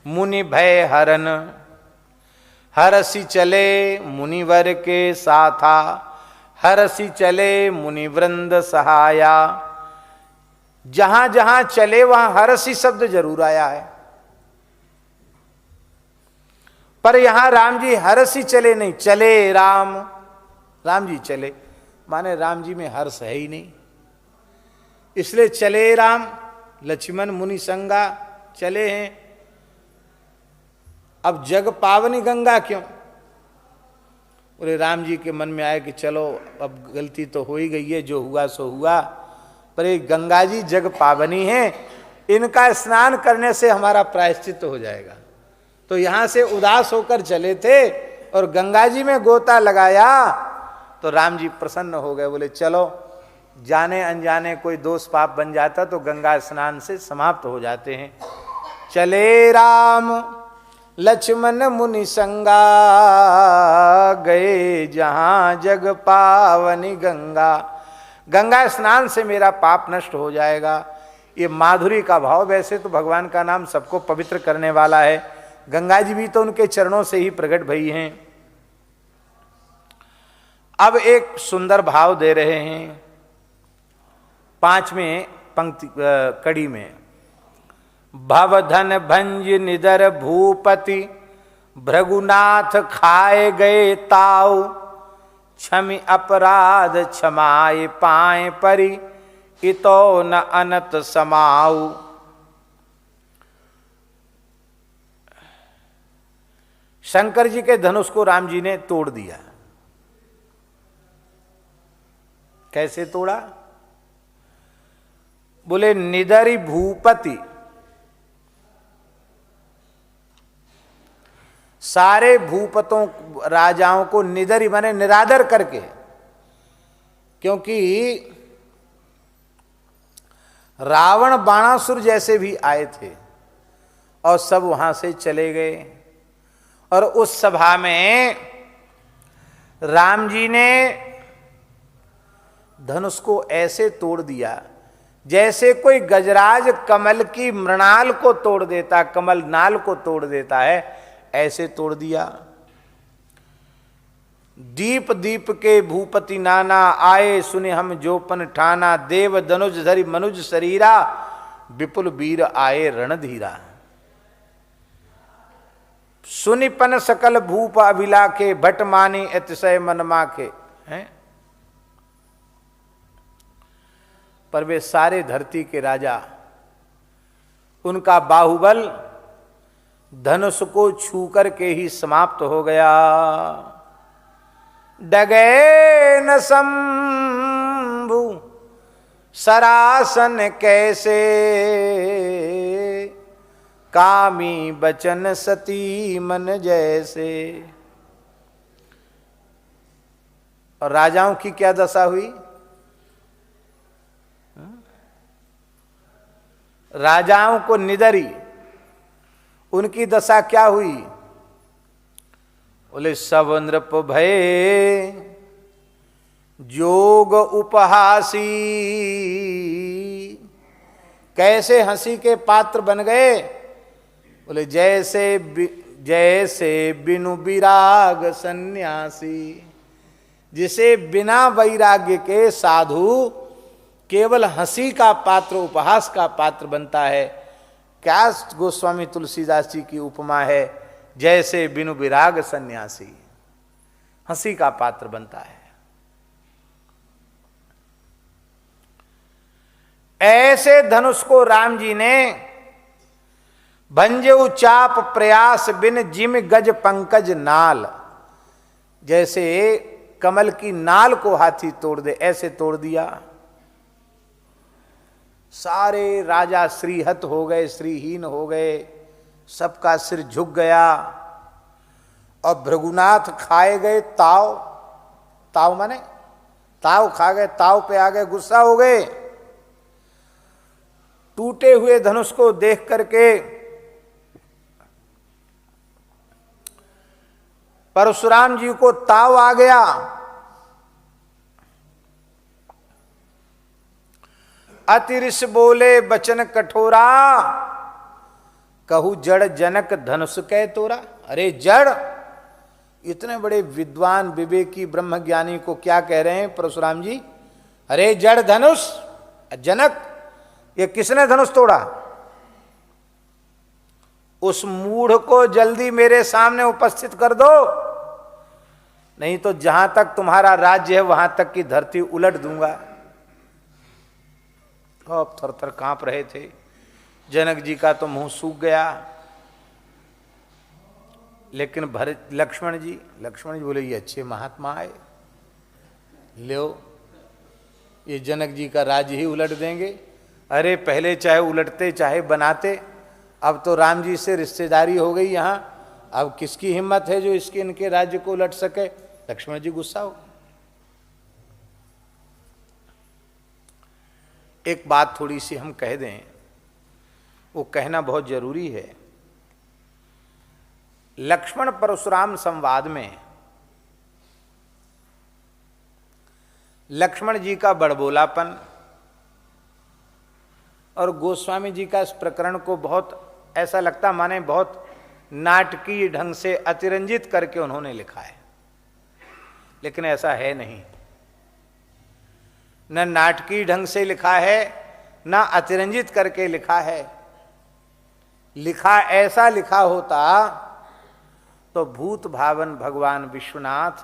मुनि भय हरन, हरसि चले मुनिवर के साथा, हरसि चले मुनि वृंद सहाया। जहां जहां चले वहां हरसि शब्द जरूर आया है, पर यहां राम जी हरसि चले नहीं, चले राम, राम जी चले, माने राम जी में हर्ष है ही नहीं, इसलिए चले राम लक्ष्मण मुनि संगा, चले हैं। अब जग पावनी गंगा क्यों? बोले, राम जी के मन में आए कि चलो अब गलती तो हो ही गई है, जो हुआ सो हुआ, पर ये गंगा जी जग पावनी है, इनका स्नान करने से हमारा प्रायश्चित हो जाएगा। तो यहां से उदास होकर चले थे और गंगा जी में गोता लगाया, तो राम जी प्रसन्न हो गए। बोले, चलो, जाने अनजाने कोई दोष पाप बन जाता तो गंगा स्नान से समाप्त हो जाते हैं। चले राम लक्ष्मण मुनि संगा, गए जहां जग पावनी गंगा। गंगा स्नान से मेरा पाप नष्ट हो जाएगा। ये माधुरी का भाव, वैसे तो भगवान का नाम सबको पवित्र करने वाला है, गंगा जी भी तो उनके चरणों से ही प्रकट भई हैं। अब एक सुंदर भाव दे रहे हैं 5वें पंक्ति कड़ी में, भवधन भंज निदर भूपति, भृगुनाथ खाए गए ताऊ, क्षमि अपराध क्षमाए पाए परि, इतो न अनत समाऊ। शंकर जी के धनुष को राम जी ने तोड़ दिया। कैसे तोड़ा? बोले, निदरी भूपति, सारे भूपतों राजाओं को निदरी माने निरादर करके, क्योंकि रावण बाणासुर जैसे भी आए थे और सब वहां से चले गए। और उस सभा में राम जी ने धनुष को ऐसे तोड़ दिया जैसे कोई गजराज कमल की मृणाल को तोड़ देता, कमल नाल को तोड़ देता है, ऐसे तोड़ दिया। दीप दीप के भूपति नाना, आए सुने हम जोपन ठाना, देव धनुष धरि मनुज शरीरा, विपुल वीर आए रणधीरा। सुनिपन सकल भूप अभिलाखे, भट मानी अतिशय मन माखे। हैं? पर वे सारे धरती के राजा, उनका बाहुबल धनुष को छू कर के ही समाप्त हो गया। डगे न शंभु सरासन कैसे, कामी बचन सती मन जैसे। और राजाओं की क्या दशा हुई? राजाओं को निदरी, उनकी दशा क्या हुई? बोले सब नृप भये जोग उपहासी। कैसे हंसी के पात्र बन गए? बोले जैसे बिनु विराग सन्यासी। जिसे बिना वैराग्य के साधु केवल हंसी का पात्र, उपहास का पात्र बनता है। क्या गोस्वामी तुलसीदास जी की उपमा है? जैसे बिनु विराग सन्यासी, हंसी का पात्र बनता है। ऐसे धनुष को राम जी ने भंजऊ चाप प्रयास बिन जिम गज पंकज नाल, जैसे कमल की नाल को हाथी तोड़ दे ऐसे तोड़ दिया। सारे राजा श्रीहत हो गए, श्रीहीन हो गए, सबका सिर झुक गया। और भृगुनाथ खाए गए ताव, ताव माने ताव खा गए, ताव पे आ गए, गुस्सा हो गए। टूटे हुए धनुष को देख करके परशुराम जी को ताव आ गया। अतिरिस बोले बचन कठोरा, कहू जड़ जनक धनुष कै तोरा। अरे जड़, इतने बड़े विद्वान विवेकी ब्रह्मज्ञानी को क्या कह रहे हैं परशुराम जी? अरे जड़ धनुष, जनक, ये किसने धनुष तोड़ा? उस मूढ़ को जल्दी मेरे सामने उपस्थित कर दो, नहीं तो जहां तक तुम्हारा राज्य है वहां तक की धरती उलट दूंगा। अब थर थर कांप रहे थे। जनक जी का तो मुंह सूख गया। लेकिन भरत लक्ष्मण जी बोले ये अच्छे महात्मा आए, लो ये जनक जी का राज्य ही उलट देंगे। अरे पहले चाहे उलटते चाहे बनाते, अब तो राम जी से रिश्तेदारी हो गई यहाँ, अब किसकी हिम्मत है जो इसके इनके राज्य को उलट सके? लक्ष्मण जी गुस्सा हो। एक बात थोड़ी सी हम कह दें, वो कहना बहुत जरूरी है। लक्ष्मण परशुराम संवाद में लक्ष्मण जी का बड़बोलापन और गोस्वामी जी का इस प्रकरण को बहुत ऐसा लगता माने बहुत नाटकीय ढंग से अतिरंजित करके उन्होंने लिखा है, लेकिन ऐसा है नहीं। न नाटकीय ढंग से लिखा है, न अतिरंजित करके लिखा है। लिखा ऐसा लिखा होता तो भूत भावन भगवान विश्वनाथ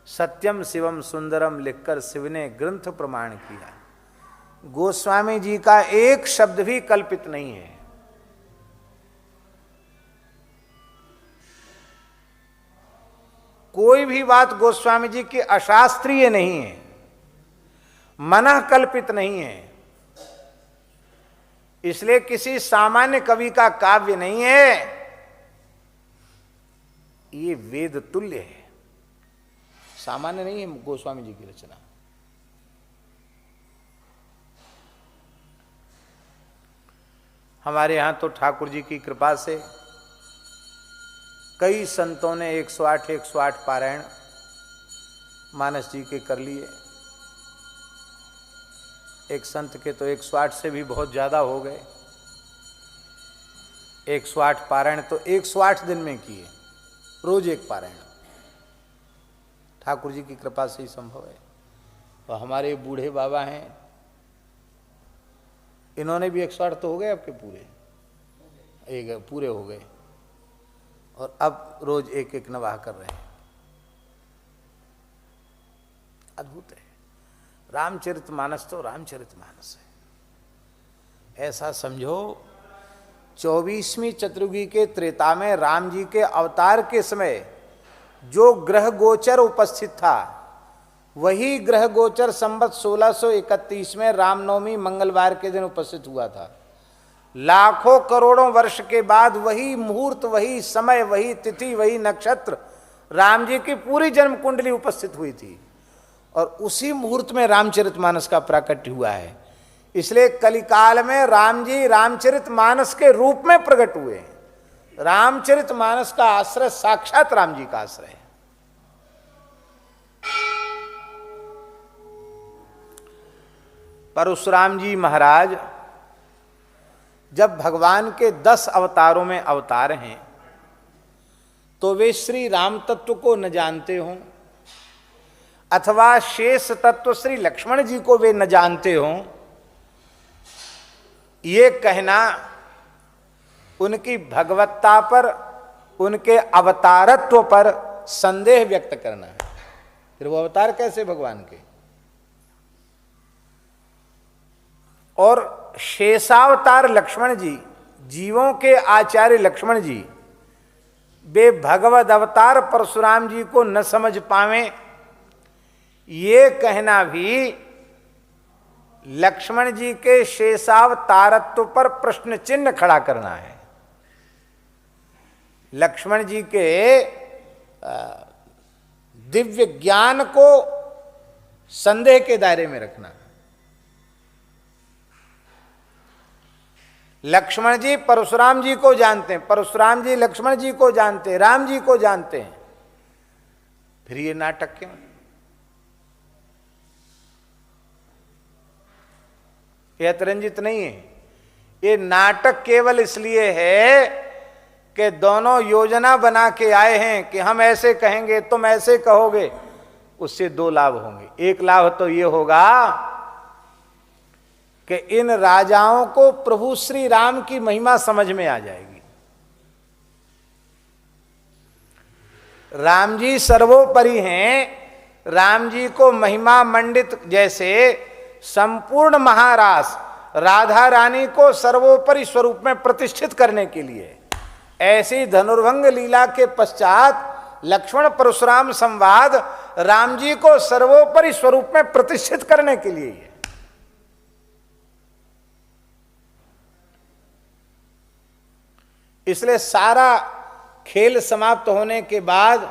सत्यम शिवम सुंदरम लिखकर शिव ने ग्रंथ प्रमाण किया। गोस्वामी जी का एक शब्द भी कल्पित नहीं है। कोई भी बात गोस्वामी जी की अशास्त्रीय नहीं है, मनः कल्पित नहीं है। इसलिए किसी सामान्य कवि का काव्य नहीं है, ये वेद तुल्य है, सामान्य नहीं है गोस्वामी जी की रचना। हमारे यहाँ तो ठाकुर जी की कृपा से कई संतों ने 108 पारायण मानस जी के कर लिए। एक संत के तो 108 से भी बहुत ज़्यादा हो गए। 108 पारायण तो 108 दिन में किए, रोज एक पारायण। ठाकुर जी की कृपा से ही संभव है। और हमारे बूढ़े बाबा हैं, इन्होंने भी 108 तो हो गए आपके पूरे, एक पूरे हो गए, और अब रोज एक एक नवाह कर रहे हैं। अद्भुत है। रामचरितमानस तो रामचरितमानस है। ऐसा समझो 24वीं चतुर्युगी के त्रेता में राम जी के अवतार के समय जो ग्रह गोचर उपस्थित था, वही ग्रह गोचर संवत 1631 में रामनवमी मंगलवार के दिन उपस्थित हुआ था। लाखों करोड़ों वर्ष के बाद वही मुहूर्त, वही समय, वही तिथि, वही नक्षत्र, राम जी की पूरी जन्म कुंडली उपस्थित हुई थी, और उसी मुहूर्त में रामचरितमानस का प्राकट्य हुआ है। इसलिए कलिकाल में राम जी रामचरितमानस के रूप में प्रकट हुए। रामचरितमानस का आश्रय साक्षात राम जी का आश्रय है। परशुराम जी महाराज जब भगवान के 10 अवतारों में अवतार हैं, तो वे श्री राम तत्व को न जानते हों, अथवा शेष तत्व श्री लक्ष्मण जी को वे न जानते हों, ये कहना उनकी भगवत्ता पर, उनके अवतारत्व पर संदेह व्यक्त करना है। फिर वो अवतार कैसे भगवान के? और शेषावतार लक्ष्मण जी, जीवों के आचार्य लक्ष्मण जी, वे भगवद अवतार परशुराम जी को न समझ पावें, ये कहना भी लक्ष्मण जी के शेषावतारत्व पर प्रश्न चिन्ह खड़ा करना है। लक्ष्मण जी के दिव्य ज्ञान को संदेह के दायरे में रखना। लक्ष्मण जी परशुराम जी को जानते हैं, परशुराम जी लक्ष्मण जी को जानते हैं, राम जी को जानते हैं, फिर ये नाटक क्यों? ये अतिरंजित नहीं है। ये नाटक केवल इसलिए है कि दोनों योजना बना के आए हैं कि हम ऐसे कहेंगे, तुम ऐसे कहोगे। उससे 2 लाभ होंगे। एक लाभ तो ये होगा कि इन राजाओं को प्रभु श्री राम की महिमा समझ में आ जाएगी। राम जी सर्वोपरि हैं। राम जी को महिमा मंडित, जैसे संपूर्ण महारास राधा रानी को सर्वोपरि स्वरूप में प्रतिष्ठित करने के लिए, ऐसी धनुर्भंग लीला के पश्चात लक्ष्मण परशुराम संवाद राम जी को सर्वोपरि स्वरूप में प्रतिष्ठित करने के लिए है। इसलिए सारा खेल समाप्त होने के बाद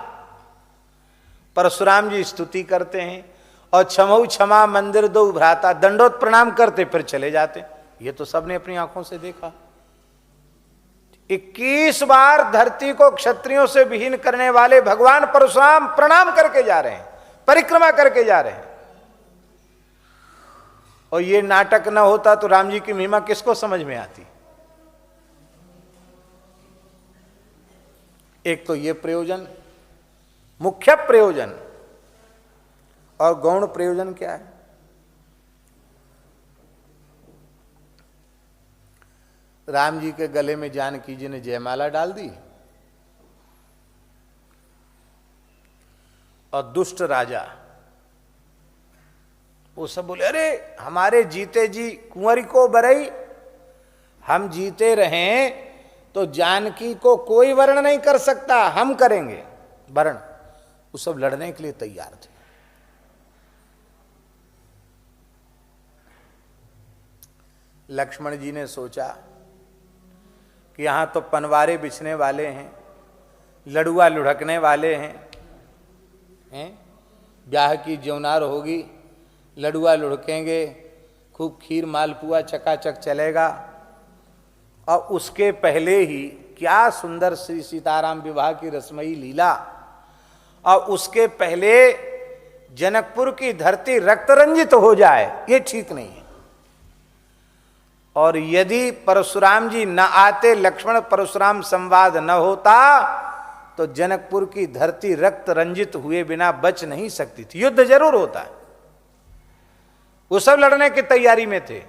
परशुराम जी स्तुति करते हैं और क्षमऊ क्षमा मंदिर दो भ्राता, दंडोत प्रणाम करते फिर चले जाते। ये तो सबने अपनी आंखों से देखा। 21 बार धरती को क्षत्रियों से विहीन करने वाले भगवान परशुराम प्रणाम करके जा रहे हैं, परिक्रमा करके जा रहे हैं। और ये नाटक न होता तो राम जी की महिमा किसको समझ में आती? एक तो ये प्रयोजन, मुख्य प्रयोजन। और गौण प्रयोजन क्या है? राम जी के गले में जानकी जी ने जयमाला डाल दी और दुष्ट राजा वो सब बोले, अरे हमारे जीते जी कुंवरी को बरई, हम जीते रहें तो जानकी को कोई वर्ण नहीं कर सकता, हम करेंगे वर्ण। वो सब लड़ने के लिए तैयार थे। लक्ष्मण जी ने सोचा कि यहां तो पनवारे बिछने वाले हैं, लड़ुआ लुढ़कने वाले हैं, ब्याह की ज्योनार होगी, लड़ुआ लुढ़केंगे, खूब खीर मालपुआ चकाचक चलेगा, और उसके पहले ही क्या सुंदर श्री सीताराम विवाह की रसमयी लीला, और उसके पहले जनकपुर की धरती रक्तरंजित हो जाए, ये ठीक नहीं है। और यदि परशुराम जी न आते, लक्ष्मण परशुराम संवाद न होता, तो जनकपुर की धरती रक्त रंजित हुए बिना बच नहीं सकती थी। युद्ध जरूर होता है, वो सब लड़ने की तैयारी में थे।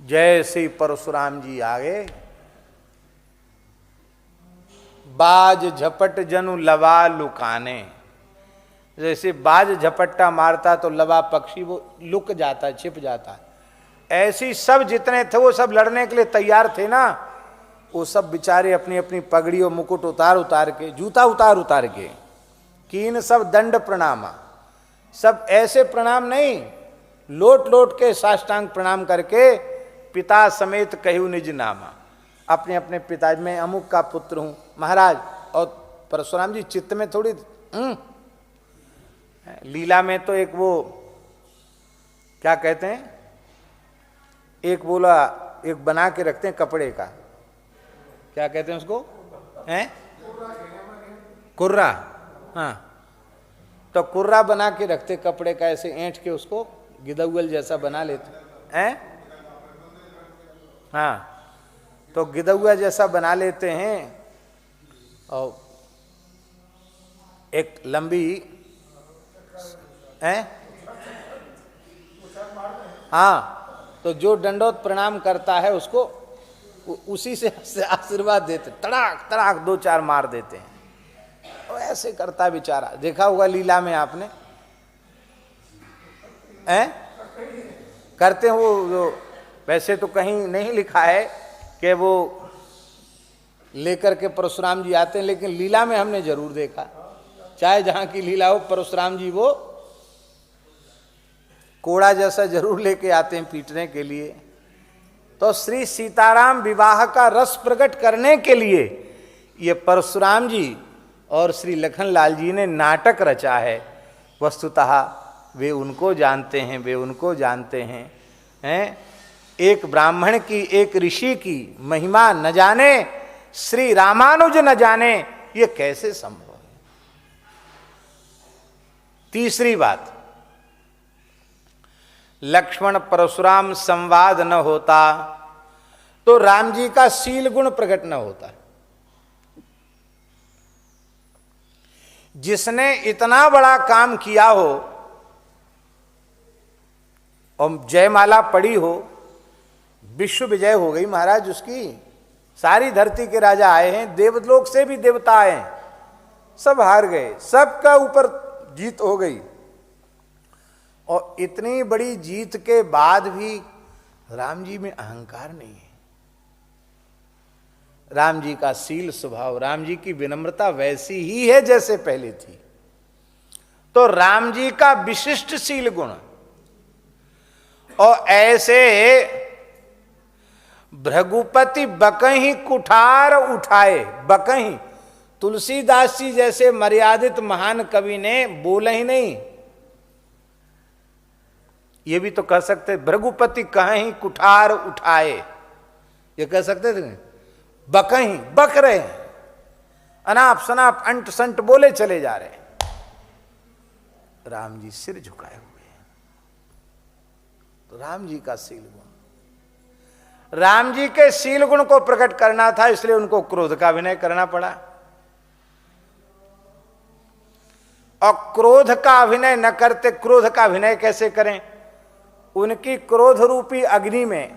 जैसे ही परशुराम जी आ गए, बाज झपट जनु लवा लुकाने, जैसे बाज झपट्टा मारता तो लवा पक्षी वो लुक जाता, छिप जाता, ऐसी सब जितने थे वो सब लड़ने के लिए तैयार थे ना। वो सब बेचारे अपनी अपनी पगड़ी और मुकुट उतार उतार के, जूता उतार उतार के, कीन सब दंड प्रणामा, सब ऐसे प्रणाम नहीं, लोट लोट के साष्टांग प्रणाम करके पिता समेत कहूँ निज नामा, अपने अपने पिता, मैं अमुक का पुत्र हूं महाराज। और परशुराम जी चित्त में थोड़ी लीला में तो एक वो क्या कहते हैं, एक बोला, एक बना के रखते हैं कपड़े का, क्या कहते हैं उसको, हैं कुर्रा, हाँ, तो कुर्रा बना के रखते कपड़े का, ऐसे ऐंठ के उसको गिदौगल जैसा बना लेते हैं, हाँ, तो गिदौआ जैसा बना लेते हैं, और एक लंबी है, हाँ, तो जो दंडोत प्रणाम करता है उसको उसी से आशीर्वाद देते, तड़ाक तड़ाक दो चार मार देते हैं। तो ऐसे करता बेचारा, देखा होगा लीला में आपने, हैं करते हैं वो जो, वैसे तो कहीं नहीं लिखा है कि वो लेकर के परशुराम जी आते हैं, लेकिन लीला में हमने जरूर देखा, चाहे जहां की लीला हो, परशुराम जी वो कोड़ा जैसा जरूर लेके आते हैं पीटने के लिए। तो श्री सीताराम विवाह का रस प्रकट करने के लिए ये परशुराम जी और श्री लखनलाल जी ने नाटक रचा है। वस्तुतः वे उनको जानते हैं, वे उनको जानते हैं। एक ब्राह्मण की, एक ऋषि की महिमा न जाने, श्री रामानुज न जाने, ये कैसे संभव है। तीसरी बात, लक्ष्मण परशुराम संवाद न होता तो राम जी का शील गुण प्रकट न होता। जिसने इतना बड़ा काम किया हो और जयमाला पड़ी हो, विश्व विजय हो गई महाराज उसकी, सारी धरती के राजा आए हैं, देवलोक से भी देवता आए हैं, सब हार गए, सबका ऊपर जीत हो गई, और इतनी बड़ी जीत के बाद भी राम जी में अहंकार नहीं है। राम जी का शील स्वभाव, राम जी की विनम्रता वैसी ही है जैसे पहले थी। तो राम जी का विशिष्ट शील गुण, और ऐसे भृगुपति बकहीं कुठार उठाए, बकहीं, तुलसीदास जी जैसे मर्यादित महान कवि ने बोला ही नहीं। ये भी तो कह सकते, भृगुपति कहीं कुठार उठाए, ये कह सकते थे। बकहीं, बक रहे हैं, अनाप शनाप अंट संट बोले चले जा रहे हैं। राम जी सिर झुकाए हुए हैं। तो राम जी का शील गुण, राम जी के शील गुण को प्रकट करना था, इसलिए उनको क्रोध का अभिनय करना पड़ा। और क्रोध का अभिनय न करते, क्रोध का अभिनय कैसे करें? उनकी क्रोध रूपी अग्नि में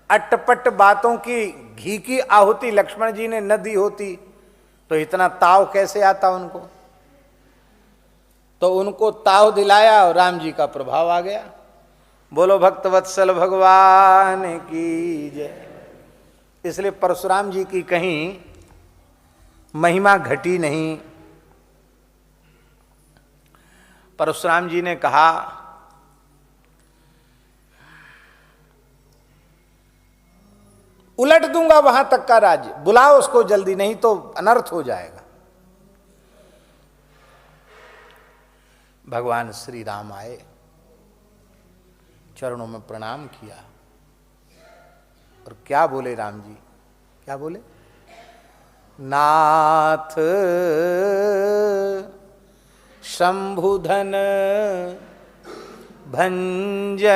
अटपट बातों की घी की आहुति लक्ष्मण जी ने न दी होती तो इतना ताव कैसे आता उनको। तो उनको ताव दिलाया और राम जी का प्रभाव आ गया। बोलो भक्तवत्सल भगवान की जय। इसलिए परशुराम जी की कहीं महिमा घटी नहीं। परशुराम जी ने कहा, उलट दूंगा वहां तक का राज्य, बुलाओ उसको जल्दी, नहीं तो अनर्थ हो जाएगा। भगवान श्री राम आए, चरणों में प्रणाम किया। और क्या बोले राम जी, क्या बोले? नाथ शंभुधन भंजनिहारा,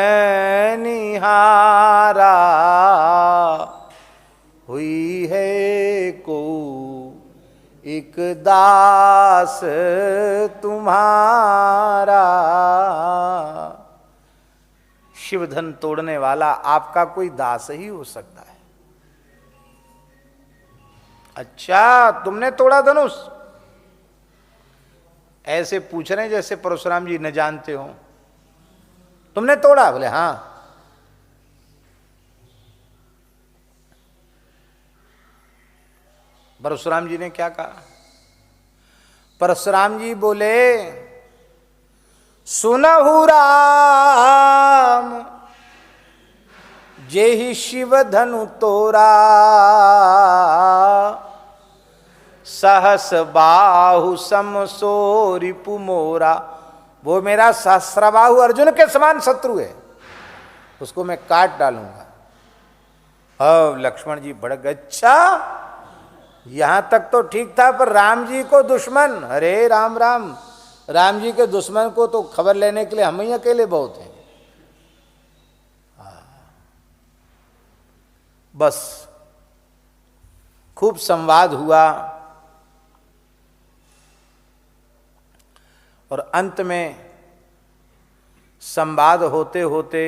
हुई है को एक दास तुम्हारा। शिवधन तोड़ने वाला आपका कोई दास ही हो सकता है। अच्छा, तुमने तोड़ा धनुष? ऐसे पूछ रहे हैं जैसे परशुराम जी न जानते हो। तुमने तोड़ा? बोले हाँ। परशुराम जी ने क्या कहा? परशुराम जी बोले, सुनहु राम जेहि शिव धनु तोरा, सहस बाहु सम सो रिपु मोरा। वो मेरा सहस्रबाहु अर्जुन के समान शत्रु है, उसको मैं काट डालूंगा। अब लक्ष्मण जी भड़क गए। अच्छा, यहां तक तो ठीक था, पर राम जी को दुश्मन। अरे राम राम, राम जी के दुश्मन को तो खबर लेने के लिए हम ही अकेले बहुत हैं। बस खूब संवाद हुआ और अंत में संवाद होते होते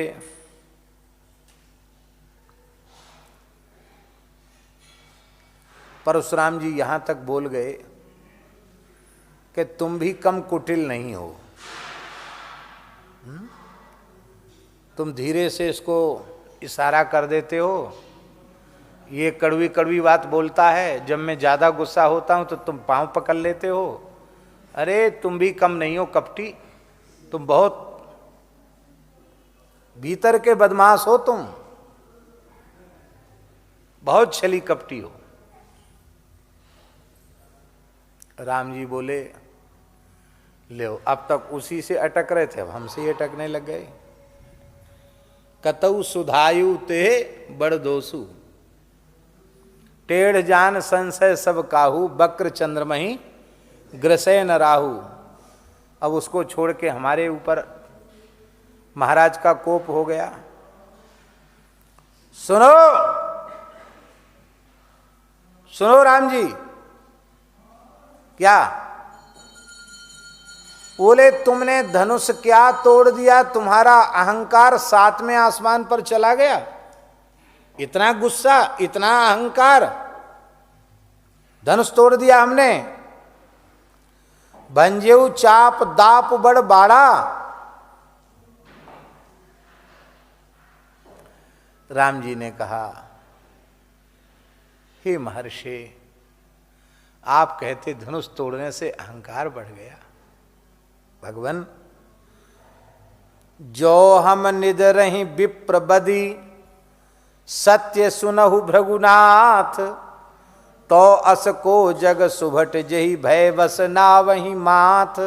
परशुराम जी यहां तक बोल गए कि तुम भी कम कुटिल नहीं हो। तुम धीरे से इसको इशारा कर देते हो, ये कड़वी कड़वी बात बोलता है, जब मैं ज्यादा गुस्सा होता हूं तो तुम पांव पकड़ लेते हो। अरे तुम भी कम नहीं हो कपटी, तुम बहुत भीतर के बदमाश हो, तुम बहुत छली कपटी हो। राम जी बोले, ले अब तक उसी से अटक रहे थे, अब हमसे ही अटकने लग गए। कतऊ सुधायु ते बड़ दोसु, टेढ़ जान संशय सब काहू, बक्र चंद्रमही ग्रसय न राहु। अब उसको छोड़ के हमारे ऊपर महाराज का कोप हो गया। सुनो सुनो राम जी, क्या बोले? तुमने धनुष क्या तोड़ दिया? तुम्हारा अहंकार सातवें आसमान पर चला गया। इतना गुस्सा, इतना अहंकार, धनुष तोड़ दिया हमने। भंजेऊ चाप दाप बड़ बाड़ा। राम जी ने कहा, हे महर्षि, आप कहते धनुष तोड़ने से अहंकार बढ़ गया। भगवान, जो हम निदरहि विप्र बदी, सत्य सुनहु भृगुनाथ, तो अस को जग सुभट जही भय बस नावहि माथ।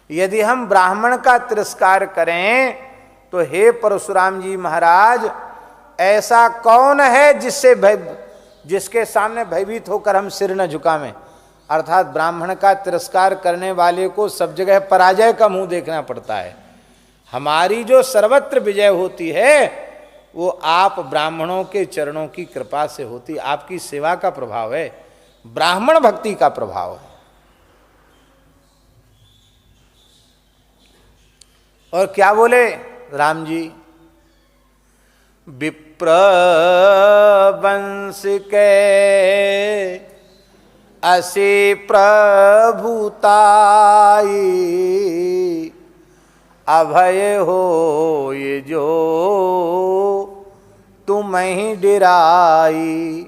यदि हम ब्राह्मण का तिरस्कार करें तो हे परशुराम जी महाराज, ऐसा कौन है जिसके सामने भयभीत होकर हम सिर न झुकावें? अर्थात ब्राह्मण का तिरस्कार करने वाले को सब जगह पराजय का मुंह देखना पड़ता है। हमारी जो सर्वत्र विजय होती है वो आप ब्राह्मणों के चरणों की कृपा से होती, आपकी सेवा का प्रभाव है, ब्राह्मण भक्ति का प्रभाव है। और क्या बोले राम जी? विप्र वंश के असी प्रभुताई, अभय हो ये जो तुम ही डिराई।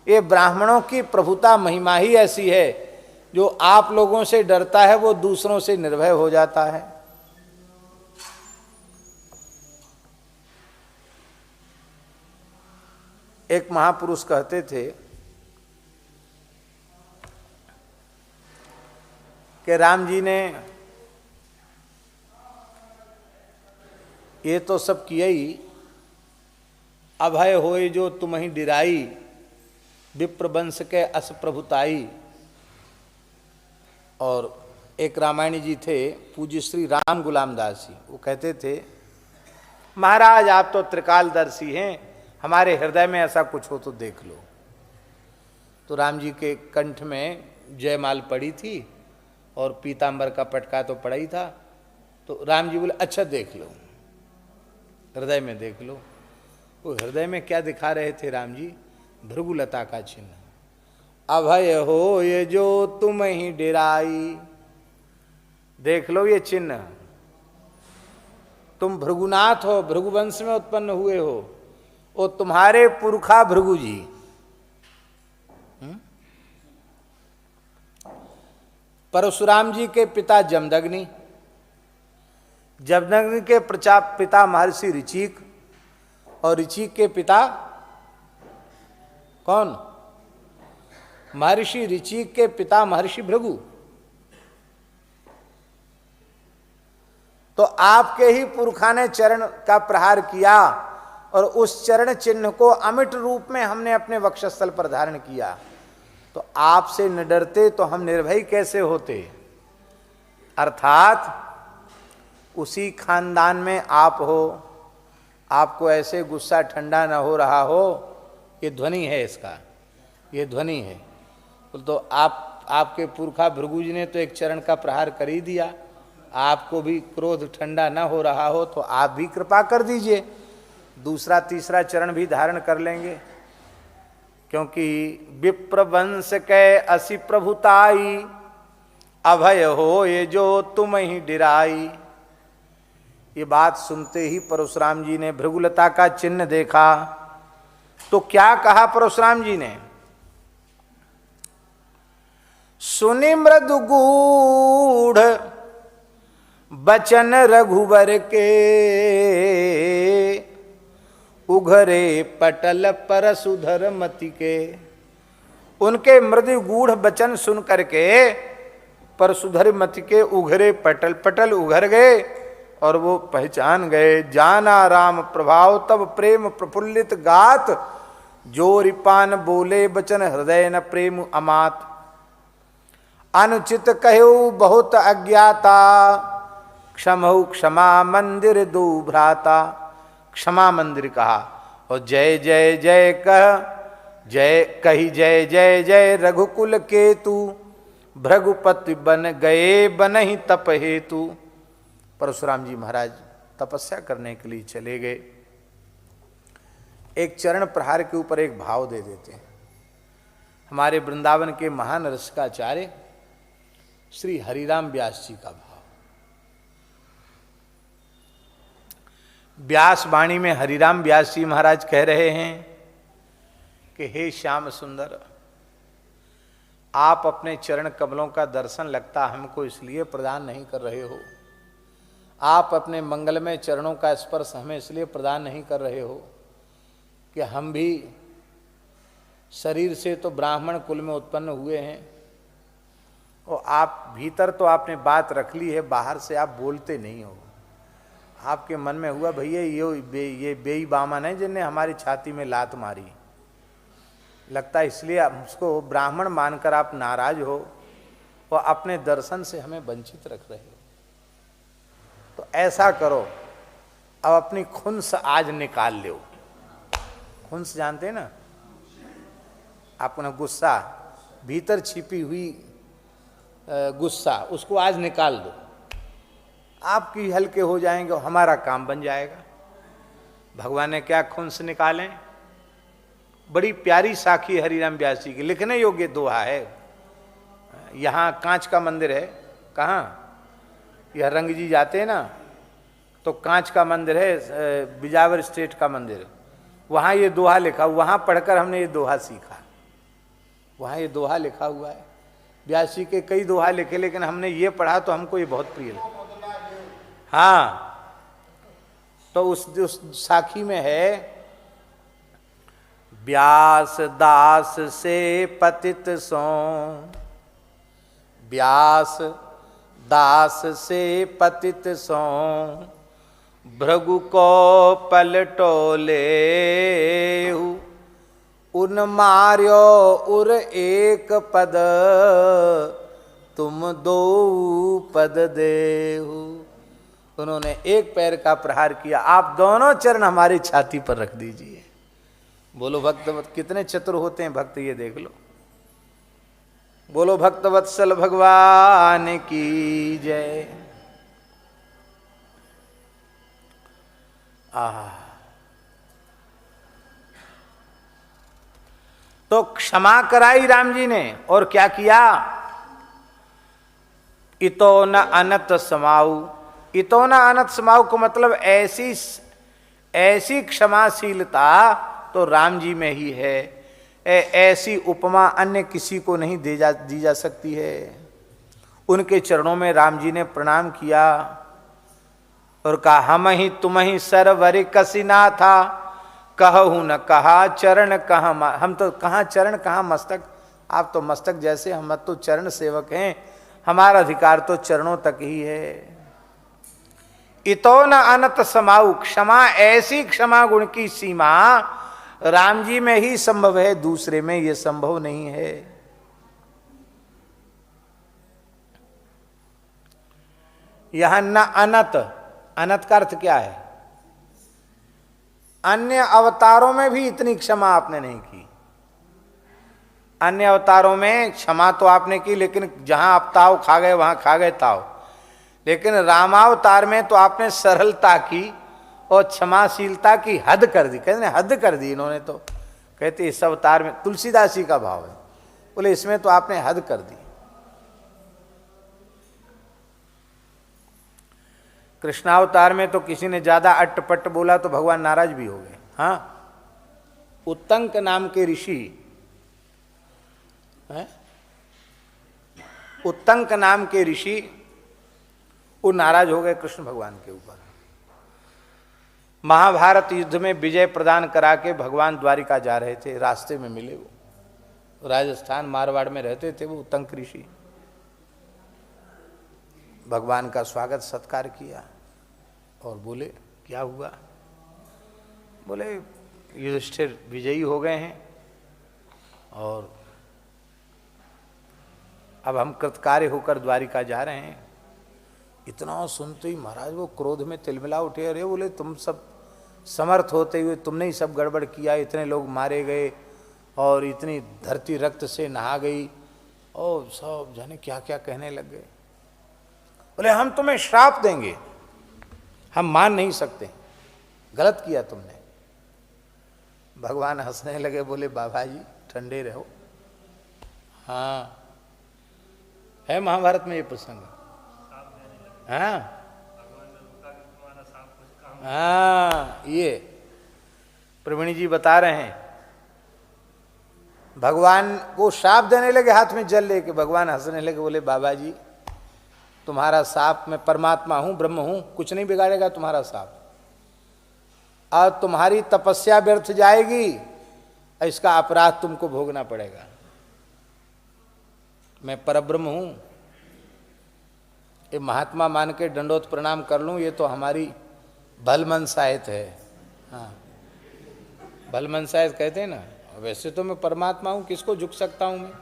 ये ब्राह्मणों की प्रभुता महिमा ही ऐसी है, जो आप लोगों से डरता है वो दूसरों से निर्भय हो जाता है। एक महापुरुष कहते थे कि राम जी ने ये तो सब किया ही। अभय होए जो तुम ही डिराई, विप्र वंश के अस प्रभुताई। और एक रामायणी जी थे पूज्य श्री राम गुलाम दास जी, वो कहते थे महाराज आप तो त्रिकालदर्शी हैं, हमारे हृदय में ऐसा कुछ हो तो देख लो। तो राम जी के कंठ में जयमाल पड़ी थी और पीतांबर का पटका तो पड़ा ही था। तो राम जी बोले अच्छा देख लो, हृदय में देख लो। वो हृदय में क्या दिखा रहे थे राम जी? भृगुलता का चिन्ह। अभय हो ये जो तुम ही डेराई, देख लो ये चिन्ह। तुम भृगुनाथ हो, भृगुवंश में उत्पन्न हुए हो, वो तुम्हारे पुरखा भृगु जी। परशुराम जी के पिता जमदग्नि, जमदग्नि के पिता महर्षि ऋचिक, और ऋचिक के पिता कौन? महर्षि ऋचिक के पिता महर्षि भृगु। तो आपके ही पुरखा ने चरण का प्रहार किया और उस चरण चिन्ह को अमिट रूप में हमने अपने वक्षस्थल पर धारण किया। तो आपसे न डरते तो हम निर्भय कैसे होते? अर्थात उसी खानदान में आप हो, आपको ऐसे गुस्सा ठंडा न हो रहा हो। ये ध्वनि है इसका, ये ध्वनि है। तो आपके पुरखा भृगु जी ने तो एक चरण का प्रहार कर ही दिया, आपको भी क्रोध ठंडा न हो रहा हो तो आप भी कृपा कर दीजिए, दूसरा तीसरा चरण भी धारण कर लेंगे। क्योंकि विप्र वंश के असी प्रभुताई, अभय हो ये जो तुम ही डिराई। ये बात सुनते ही परशुराम जी ने भृगुलता का चिन्ह देखा तो क्या कहा परशुराम जी ने? सुनि मृदु गूढ़ बचन रघुवर के, उघरे पटल परशुधर मति के। उनके मृदु गूढ़ वचन सुन करके परशुधर मति के उघरे पटल, पटल उघर गए और वो पहचान गए। जाना राम प्रभाव तब प्रेम प्रफुल्लित गात, जो रिपान बोले बचन हृदय न प्रेम अमात। अनुचित कहु बहुत अज्ञाता, क्षमहु क्षमा मंदिर दो भ्राता। क्षमा मंदिर कहा और जय जय जय जय कही जय जय जय रघुकुल केतु, भृगुपति बन गए बनहि तप हेतु। परशुराम जी महाराज तपस्या करने के लिए चले गए। एक चरण प्रहार के ऊपर एक भाव दे देते हैं। हमारे वृंदावन के महान रसिकाचार्य श्री हरिराम व्यास जी का भाव। व्यास वाणी में हरिराम व्यास जी महाराज कह रहे हैं कि हे श्याम सुंदर, आप अपने चरण कमलों का दर्शन लगता हमको इसलिए प्रदान नहीं कर रहे हो, आप अपने मंगलमय चरणों का स्पर्श हमें इसलिए प्रदान नहीं कर रहे हो कि हम भी शरीर से तो ब्राह्मण कुल में उत्पन्न हुए हैं और आप भीतर तो आपने बात रख ली है, बाहर से आप बोलते नहीं हो। आपके मन में हुआ भैया ये बेईबामन है जिनने हमारी छाती में लात मारी, लगता है इसलिए आप उसको ब्राह्मण मानकर आप नाराज हो और अपने दर्शन से हमें वंचित रख रहे हो। तो ऐसा करो, अब अपनी खुन्स आज निकाल लो। खुन्स जानते हैं ना, अपना गुस्सा, भीतर छिपी हुई गुस्सा, उसको आज निकाल दो। आपकी हल्के हो जाएंगे और हमारा काम बन जाएगा। भगवान ने क्या खुन्स निकालें? बड़ी प्यारी साखी हरिराम व्यास जी की, लिखने योग्य दोहा है। यहाँ कांच का मंदिर है, कहाँ? यह रंग जी जाते हैं ना तो कांच का मंदिर है, बिजावर स्टेट का मंदिर, वहाँ ये दोहा लिखा, वहाँ पढ़कर हमने ये दोहा सीखा। वहाँ ये दोहा लिखा हुआ है। व्यास जी के कई दोहा लिखे, लेकिन हमने ये पढ़ा तो हमको ये बहुत प्रिय लगा। हाँ, तो उस साखी में है, व्यास दास से पतित सो, व्यास दास से पतित सो, भृगु को पलटोले उन मार्यो उर एक पद तुम दो पद देहु। उन्होंने एक पैर का प्रहार किया, आप दोनों चरण हमारी छाती पर रख दीजिए। बोलो भक्त कितने चतुर होते हैं भक्त, ये देख लो। बोलो भक्तवत्सल भगवान की जय। तो क्षमा कराई राम जी ने, और क्या किया? इतो न अनत समाऊ। इतो न अनत समाऊ को मतलब ऐसी क्षमाशीलता तो राम जी में ही है। ऐसी उपमा अन्य किसी को नहीं दी जा सकती है। उनके चरणों में राम जी ने प्रणाम किया और कहा, हम ही तुम ही सरवर कसिना था, कहूँ न कहा चरण कहाँ। हम तो कहाँ चरण कहाँ मस्तक, आप तो मस्तक जैसे, हम तो चरण सेवक हैं, हमारा अधिकार तो चरणों तक ही है। इतो न अनत समाऊ, क्षमा ऐसी क्षमा गुण की सीमा राम जी में ही संभव है, दूसरे में यह संभव नहीं है। यहां न अनत, अनत का अर्थ क्या है? अन्य अवतारों में भी इतनी क्षमा आपने नहीं की। अन्य अवतारों में क्षमा तो आपने की, लेकिन जहां आप ताव खा गए वहां खा गए ताव। लेकिन रामावतार में तो आपने सरलता की और क्षमाशीलता की हद कर दी। कहते हद कर दी इन्होंने, तो कहते इस अवतार में, तुलसीदास जी का भाव है, बोले इसमें तो आपने हद कर दी। कृष्णावतार में तो किसी ने ज्यादा अट्टपट्ट बोला तो भगवान नाराज भी हो गए। हाँ, उत्तंक नाम के ऋषि, उत्तंक नाम के ऋषि वो नाराज हो गए कृष्ण भगवान के ऊपर। महाभारत युद्ध में विजय प्रदान करा के भगवान द्वारिका जा रहे थे, रास्ते में मिले वो, राजस्थान मारवाड़ में रहते थे वो उत्तंक ऋषि। भगवान का स्वागत सत्कार किया और बोले क्या हुआ? बोले युधिष्ठिर विजयी हो गए हैं और अब हम कृतकार्य होकर द्वारिका जा रहे हैं। इतना सुनते ही महाराज वो क्रोध में तिलमिला उठे। अरे बोले तुम सब समर्थ होते हुए तुमने ही सब गड़बड़ किया, इतने लोग मारे गए और इतनी धरती रक्त से नहा गई और सब जाने क्या क्या कहने लग गए। बोले हम तुम्हें श्राप देंगे, हम मान नहीं सकते, गलत किया तुमने। भगवान हंसने लगे, बोले बाबा जी ठंडे रहो। हाँ, है महाभारत में ये प्रसंग। हाँ हाँ, ये प्रवीणी जी बता रहे हैं। भगवान को श्राप देने लगे हाथ में जल लेके। भगवान हंसने लगे, बोले बाबा जी तुम्हारा साप, मैं परमात्मा हूं, ब्रह्म हूं, कुछ नहीं बिगाड़ेगा तुम्हारा साप। और तुम्हारी तपस्या व्यर्थ जाएगी, इसका अपराध तुमको भोगना पड़ेगा। मैं परब्रह्म हूं, ये महात्मा मान के दंडोत प्रणाम कर लूं, ये तो हमारी भलमनसायत है। हाँ, भलमनसायत कहते हैं ना। वैसे तो मैं परमात्मा हूं, किसको झुक सकता हूं मैं?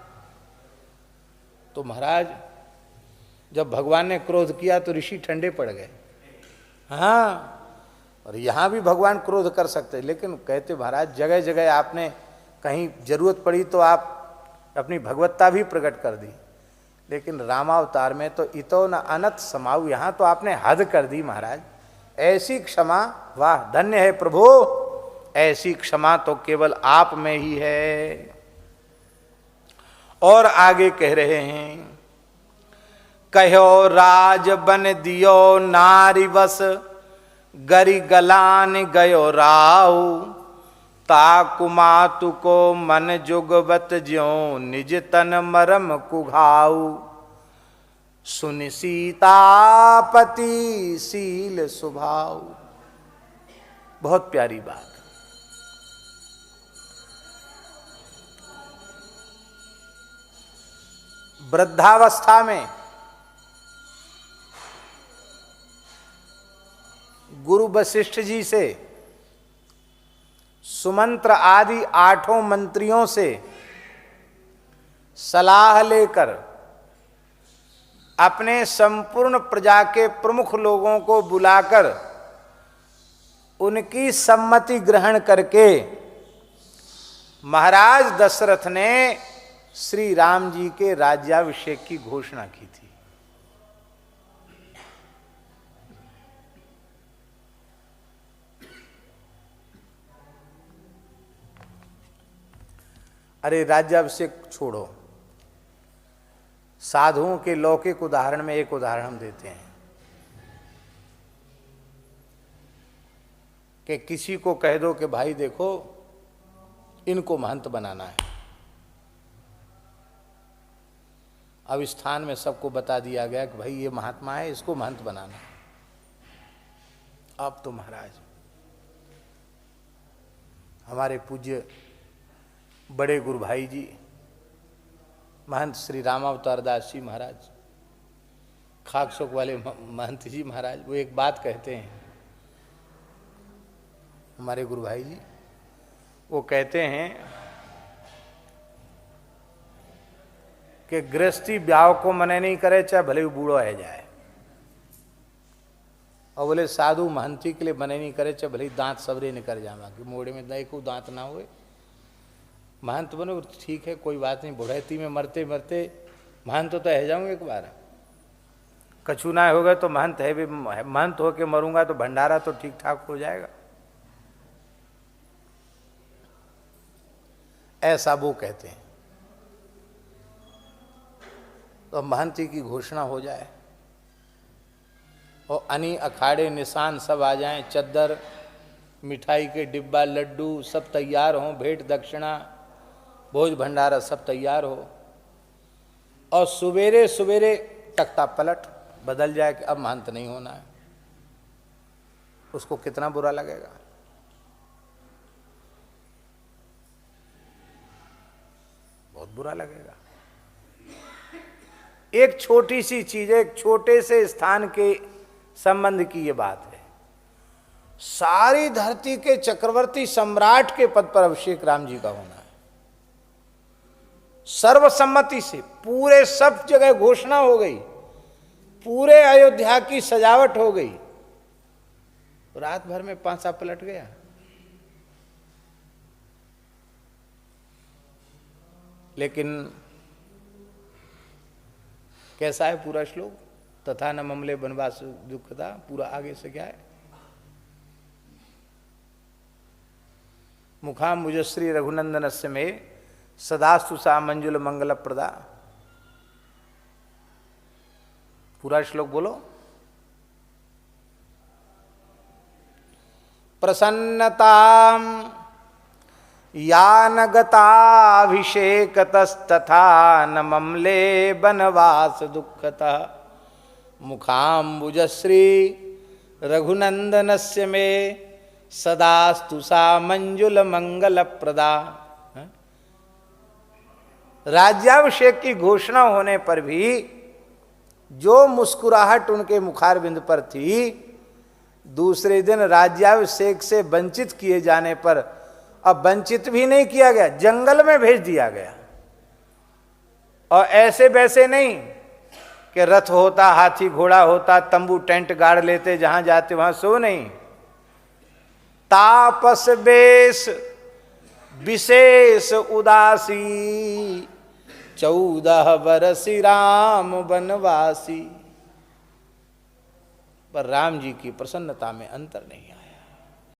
तो महाराज जब भगवान ने क्रोध किया तो ऋषि ठंडे पड़ गए। हाँ, और यहाँ भी भगवान क्रोध कर सकते, लेकिन कहते महाराज जगह जगह आपने कहीं जरूरत पड़ी तो आप अपनी भगवत्ता भी प्रकट कर दी, लेकिन रामावतार में तो इतो न अनत समाऊ, यहाँ तो आपने हद कर दी महाराज। ऐसी क्षमा, वाह धन्य है प्रभु, ऐसी क्षमा तो केवल आप में ही है। और आगे कह रहे हैं, कहो राज बन दियो नारी बस, गरी गलान गयो राव, ताकु मातु को मन जुगवत ज्यों निज तन मरम कुघाऊ, सुन सीतापति सील स्वभाव। बहुत प्यारी बात। वृद्धावस्था में गुरु वशिष्ठ जी से, सुमंत्र आदि 8 मंत्रियों से सलाह लेकर अपने संपूर्ण प्रजा के प्रमुख लोगों को बुलाकर उनकी सम्मति ग्रहण करके महाराज दशरथ ने श्री राम जी के राज्याभिषेक की घोषणा की थी। अरे राज्याभिषेक छोड़ो, साधुओं के लौकिक उदाहरण में एक उदाहरण हम देते हैं कि किसी को कह दो कि भाई देखो इनको महंत बनाना है। अब स्थान में सबको बता दिया गया कि भाई ये महात्मा है, इसको महंत बनाना है। अब तो महाराज हमारे पूज्य बड़े गुरु भाई जी महंत श्री रामावतार दास जी महाराज, खाकशोक वाले महंत जी महाराज, वो एक बात कहते हैं। हमारे गुरु भाई जी वो कहते हैं कि गृहस्थी ब्याह को मने नहीं करे, चाहे भले वो बूढ़ो है जाए। और बोले साधु महंती के लिए मने नहीं करे, चाहे भले दांत सबरे निकल जावा कि मोड़े में दही को दांत ना हुए, महंत बनो ठीक है, कोई बात नहीं। बुढ़ैती में मरते मरते महंत तो है जाऊंगा एक बार, कछु ना होगा तो महंत है भी, महंत होके मरूंगा तो भंडारा तो ठीक ठाक हो जाएगा। ऐसा वो कहते हैं। तो महंती की घोषणा हो जाए और अनी अखाड़े निशान सब आ जाएं, चद्दर मिठाई के डिब्बा लड्डू सब तैयार हों, भेंट दक्षिणा भोज भंडारा सब तैयार हो, और सवेरे सवेरे तख्ता पलट बदल जाए कि अब महंत नहीं होना है। उसको कितना बुरा लगेगा। बहुत बुरा लगेगा। एक छोटी सी चीज, एक छोटे से स्थान के संबंध की ये बात है। सारी धरती के चक्रवर्ती सम्राट के पद पर अभिषेक राम जी का होना है। सर्वसम्मति से पूरे सब जगह घोषणा हो गई, पूरे अयोध्या की सजावट हो गई, रात भर में पांसा पलट गया। लेकिन कैसा है पूरा श्लोक, तथा न ममले वनवास दुखता, पूरा आगे से क्या है, मुखाम्बुजश्री रघुनंदनस्य में सदास्तु सा मंजुल मंगल प्रदा। पूरा श्लोक बोलो। प्रसन्नताम यान गताभिषेकतस्तथा न ममले बनवास दुःखतः मुखाम्बुजश्री रघुनंदनस्य में सदास्तु सा मंजुल मंगल प्रदा। राज्याभिषेक की घोषणा होने पर भी जो मुस्कुराहट उनके मुखारविंद पर थी, दूसरे दिन राज्याभिषेक से वंचित किए जाने पर अब वंचित भी नहीं किया गया, जंगल में भेज दिया गया। और ऐसे वैसे नहीं कि रथ होता, हाथी घोड़ा होता, तंबू टेंट गाड़ लेते, जहां जाते वहां सो नहीं। तापस बेश विशेष उदासी 14 बरसी राम वनवासी। पर राम जी की प्रसन्नता में अंतर नहीं आया।